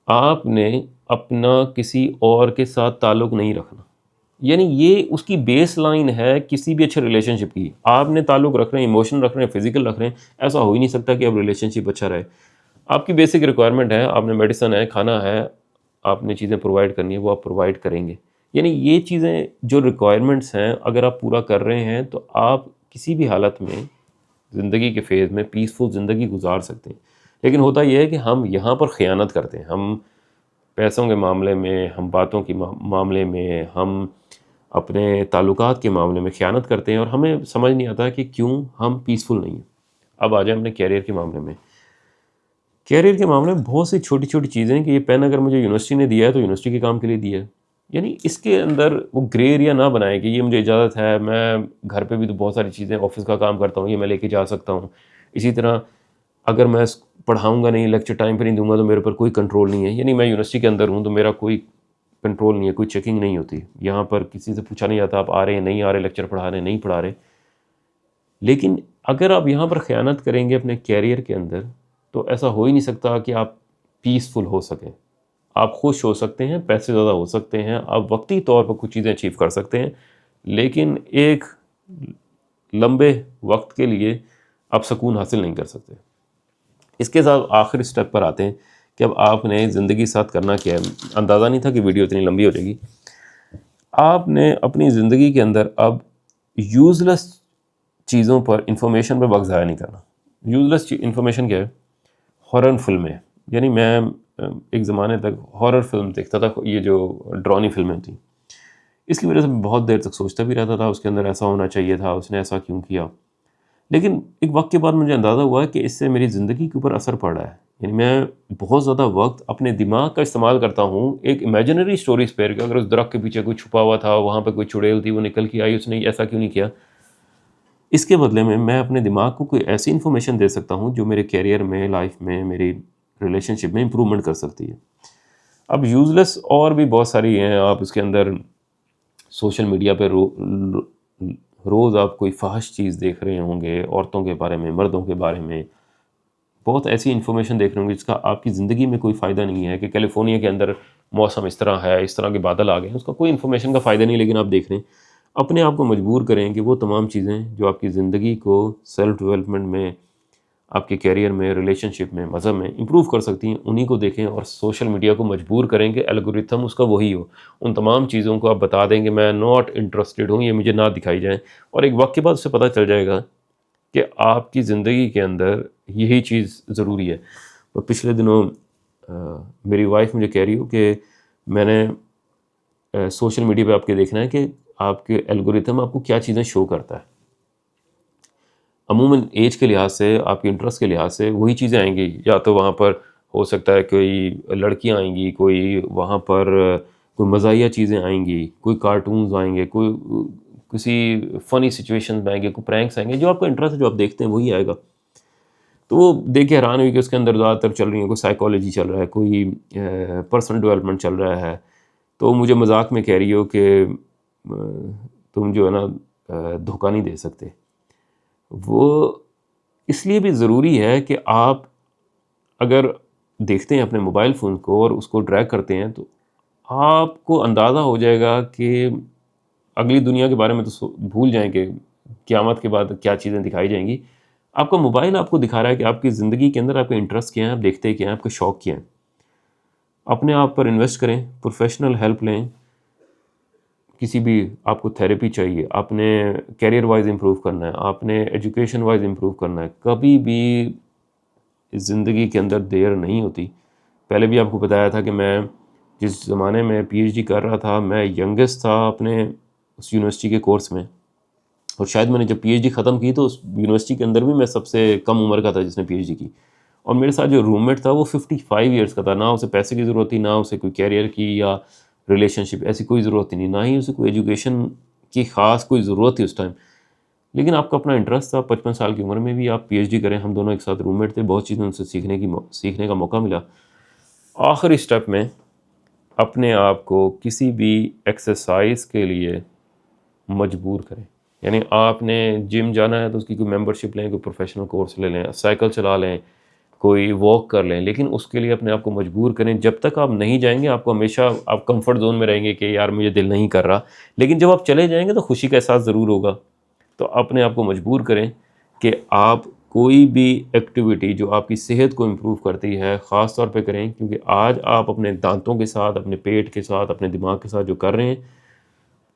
S1: آپ نے اپنا کسی اور کے ساتھ تعلق نہیں رکھنا، یعنی یہ اس کی بیس لائن ہے کسی بھی اچھے ریلیشن شپ کی۔ آپ نے تعلق رکھ رہے ہیں، ایموشن رکھ رہے ہیں، فزیکل رکھ رہے ہیں، ایسا ہو ہی نہیں سکتا کہ اب ریلیشن شپ اچھا رہے۔ آپ کی بیسک ریکوائرمنٹ ہے، آپ نے میڈیسن ہے، کھانا ہے، آپ نے چیزیں پرووائڈ کرنی ہے، وہ آپ پرووائڈ کریں گے۔ یعنی یہ چیزیں جو ریکوائرمنٹس ہیں اگر آپ پورا کر رہے ہیں تو آپ کسی بھی حالت میں زندگی کے فیز میں پیسفل زندگی گزار سکتے ہیں۔ لیکن ہوتا یہ ہے کہ ہم یہاں پر خیانت کرتے ہیں، ہم پیسوں کے معاملے میں، ہم باتوں کے معاملے میں، ہم اپنے تعلقات کے معاملے میں خیانت کرتے ہیں، اور ہمیں سمجھ نہیں آتا کہ کیوں ہم پیسفل نہیں ہیں۔ اب آ جائیں اپنے کیریئر کے معاملے میں۔ کیریئر کے معاملے میں بہت سی چھوٹی چھوٹی چیزیں ہیں کہ یہ پین اگر مجھے یونیورسٹی نے دیا ہے تو یونیورسٹی کے کام کے لیے دیا ہے، یعنی اس کے اندر وہ گرے ایریا نہ بنائے کہ یہ مجھے اجازت ہے، میں گھر پہ بھی تو بہت ساری چیزیں، آفس کا کام کرتا ہوں، یہ میں لے کے جا سکتا ہوں۔ اسی طرح اگر میں پڑھاؤں گا نہیں، لیکچر ٹائم پہ نہیں دوں گا تو میرے پر کوئی کنٹرول نہیں ہے، یعنی میں یونیورسٹی کے اندر ہوں تو میرا کوئی کنٹرول نہیں ہے، کوئی چیکنگ نہیں ہوتی، یہاں پر کسی سے پوچھا نہیں جاتا آپ آ رہے ہیں نہیں آ رہے، لیکچر پڑھا رہے ہیں نہیں پڑھا رہے۔ لیکن اگر آپ یہاں پر خیانت کریں گے اپنے کیریئر کے اندر تو ایسا ہو ہی نہیں سکتا کہ آپ پیسفل ہو سکیں۔ آپ خوش ہو سکتے ہیں، پیسے زیادہ ہو سکتے ہیں، آپ وقتی طور پر کچھ چیزیں اچیو کر سکتے ہیں، لیکن ایک لمبے وقت کے لیے آپ سکون حاصل نہیں کر سکتے۔ اس کے ساتھ آخری سٹیپ پر آتے ہیں کہ اب آپ نے زندگی ساتھ کرنا کیا ہے۔ اندازہ نہیں تھا کہ ویڈیو اتنی لمبی ہو جائے گی۔ آپ نے اپنی زندگی کے اندر اب یوزلیس چیزوں پر، انفارمیشن پہ وقت ضائع نہیں کرنا۔ یوزلیس انفارمیشن کیا ہے؟ ہارر فلمیں، یعنی میں ایک زمانے تک ہارر فلم دیکھتا تھا، یہ جو ڈرانی فلمیں تھیں، اس کی وجہ سے میں بہت دیر تک سوچتا بھی رہتا تھا اس کے اندر ایسا ہونا چاہیے تھا، اس نے ایسا کیوں کیا۔ لیکن ایک وقت کے بعد مجھے اندازہ ہوا کہ اس سے میری زندگی کے اوپر اثر پڑ رہا ہے، یعنی میں بہت زیادہ وقت اپنے دماغ کا استعمال کرتا ہوں ایک امیجنری اسٹوریز پہ کہ اگر اس درخت کے پیچھے کوئی چھپا ہوا تھا، وہاں پہ کوئی چڑیل تھی، وہ نکل کے آئی، اس نے ایسا کیوں نہیں کیا۔ اس کے بدلے میں اپنے دماغ کو کوئی ایسی انفارمیشن دے سکتا ہوں جو میرے کیریئر میں، لائف میں، میری ریلیشن شپ میں امپرومنٹ کر سکتی ہے۔ اب یوزلیس اور بھی بہت ساری ہیں، آپ اس کے اندر سوشل میڈیا پہ روز آپ کوئی فحش چیز دیکھ رہے ہوں گے، عورتوں کے بارے میں، مردوں کے بارے میں، بہت ایسی انفارمیشن دیکھ رہے ہوں گے جس کا آپ کی زندگی میں کوئی فائدہ نہیں ہے، کہ کیلیفورنیا کے اندر موسم اس طرح ہے، اس طرح کے بادل آ گئے ہیں، اس کا کوئی انفارمیشن کا فائدہ نہیں، لیکن آپ دیکھ رہے ہیں۔ اپنے آپ کو مجبور کریں کہ وہ تمام چیزیں جو آپ کی زندگی کو سیلف ڈیولپمنٹ میں، آپ کے کیریئر میں، ریلیشن شپ میں، مذہب میں امپروو کر سکتی ہیں، انہی کو دیکھیں، اور سوشل میڈیا کو مجبور کریں کہ الگوریتھم اس کا وہی ہو، ان تمام چیزوں کو آپ بتا دیں کہ میں ناٹ انٹرسٹڈ ہوں، یہ مجھے نہ دکھائی جائیں، اور ایک وقت کے بعد اسے پتہ چل جائے گا کہ آپ کی زندگی کے اندر یہی چیز ضروری ہے۔ تو پچھلے دنوں میری وائف مجھے کہہ رہی ہو کہ میں نے سوشل میڈیا پہ آپ کے دیکھنا ہے کہ آپ کے الگوریتھم آپ کو کیا چیزیں شو کرتا ہے۔ عموماً ایج کے لحاظ سے، آپ کے انٹرسٹ کے لحاظ سے وہی چیزیں آئیں گی. یا تو وہاں پر ہو سکتا ہے کوئی لڑکیاں آئیں گی، کوئی وہاں پر کوئی مزاحیہ چیزیں آئیں گی، کوئی کارٹونز آئیں گے، کوئی کسی فنی سچویشن میں آئیں گے، کوئی پرینکس آئیں گے. جو آپ کا انٹرسٹ ہے، جو آپ دیکھتے ہیں وہی آئے گا. تو وہ دیکھ کے حیران ہوئی کہ اس کے اندر زیادہ تر چل رہی ہیں، کوئی سائیکالوجی چل رہا ہے، کوئی پرسنل ڈیولپمنٹ چل رہا ہے. تو مجھے مذاق میں کہہ رہی ہو کہ تم جو ہے نا دھوکہ نہیں دے سکتے. وہ اس لیے بھی ضروری ہے کہ آپ اگر دیکھتے ہیں اپنے موبائل فون کو اور اس کو ڈریگ کرتے ہیں، تو آپ کو اندازہ ہو جائے گا کہ اگلی دنیا کے بارے میں تو بھول جائیں کہ قیامت کے بعد کیا چیزیں دکھائی جائیں گی. آپ کا موبائل آپ کو دکھا رہا ہے کہ آپ کی زندگی کے اندر آپ کے انٹرسٹ کیا ہیں، آپ دیکھتے کیا ہیں، آپ کے شوق کیا ہیں. اپنے آپ پر انویسٹ کریں، پروفیشنل ہیلپ لیں. کسی بھی آپ کو تھیراپی چاہیے، آپ نے کیریئر وائز امپروو کرنا ہے، آپ نے ایجوکیشن وائز امپروو کرنا ہے. کبھی بھی زندگی کے اندر دیر نہیں ہوتی. پہلے بھی آپ کو بتایا تھا کہ میں جس زمانے میں پی ایچ ڈی کر رہا تھا، میں ینگسٹ تھا اپنے اس یونیورسٹی کے کورس میں. اور شاید میں نے جب پی ایچ ڈی ختم کی تو اس یونیورسٹی کے اندر بھی میں سب سے کم عمر کا تھا جس نے پی ایچ ڈی کی. اور میرے ساتھ جو روم میٹ تھا وہ 55 ایئرس کا تھا. نہ اسے پیسے کی ضرورت تھی، نہ اسے کوئی کیریئر کی یا ریلیشن شپ ایسی کوئی ضرورت نہیں، نہ ہی اسے کوئی ایجوکیشن کی خاص کوئی ضرورت تھی اس ٹائم. لیکن آپ کا اپنا انٹرسٹ تھا. 55 سال کی عمر میں بھی آپ پی ایچ ڈی کریں. ہم دونوں ایک ساتھ روم میٹ تھے. بہت چیزیں ان سے سیکھنے کا موقع ملا. آخری اسٹیپ میں اپنے آپ کو کسی بھی ایکسرسائز کے لیے مجبور کریں. یعنی آپ نے جم جانا ہے تو اس کی کوئی ممبرشپ لیں، کوئی پروفیشنل کورس لے لیں، سائیکل چلا لیں، کوئی واک کر لیں. لیکن اس کے لیے اپنے آپ کو مجبور کریں. جب تک آپ نہیں جائیں گے آپ کو ہمیشہ آپ کمفرٹ زون میں رہیں گے کہ یار مجھے دل نہیں کر رہا. لیکن جب آپ چلے جائیں گے تو خوشی کا احساس ضرور ہوگا. تو اپنے آپ کو مجبور کریں کہ آپ کوئی بھی ایکٹیویٹی جو آپ کی صحت کو امپروو کرتی ہے خاص طور پہ کریں. کیونکہ آج آپ اپنے دانتوں کے ساتھ، اپنے پیٹ کے ساتھ، اپنے دماغ کے ساتھ جو کر رہے ہیں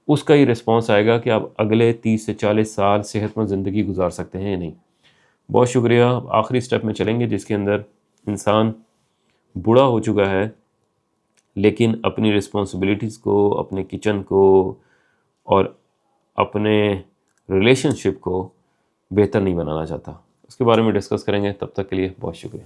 S1: اس کا ہی رسپانس آئے گا کہ آپ اگلے 30 سے 40 سال صحت مند زندگی گزار سکتے ہیں یا نہیں. بہت شکریہ. آخری سٹیپ میں چلیں گے جس کے اندر انسان بوڑھا ہو چکا ہے لیکن اپنی رسپانسبلٹیز کو، اپنے کچن کو اور اپنے ریلیشن شپ کو بہتر نہیں بنانا چاہتا. اس کے بارے میں ڈسکس کریں گے. تب تک کے لیے بہت شکریہ.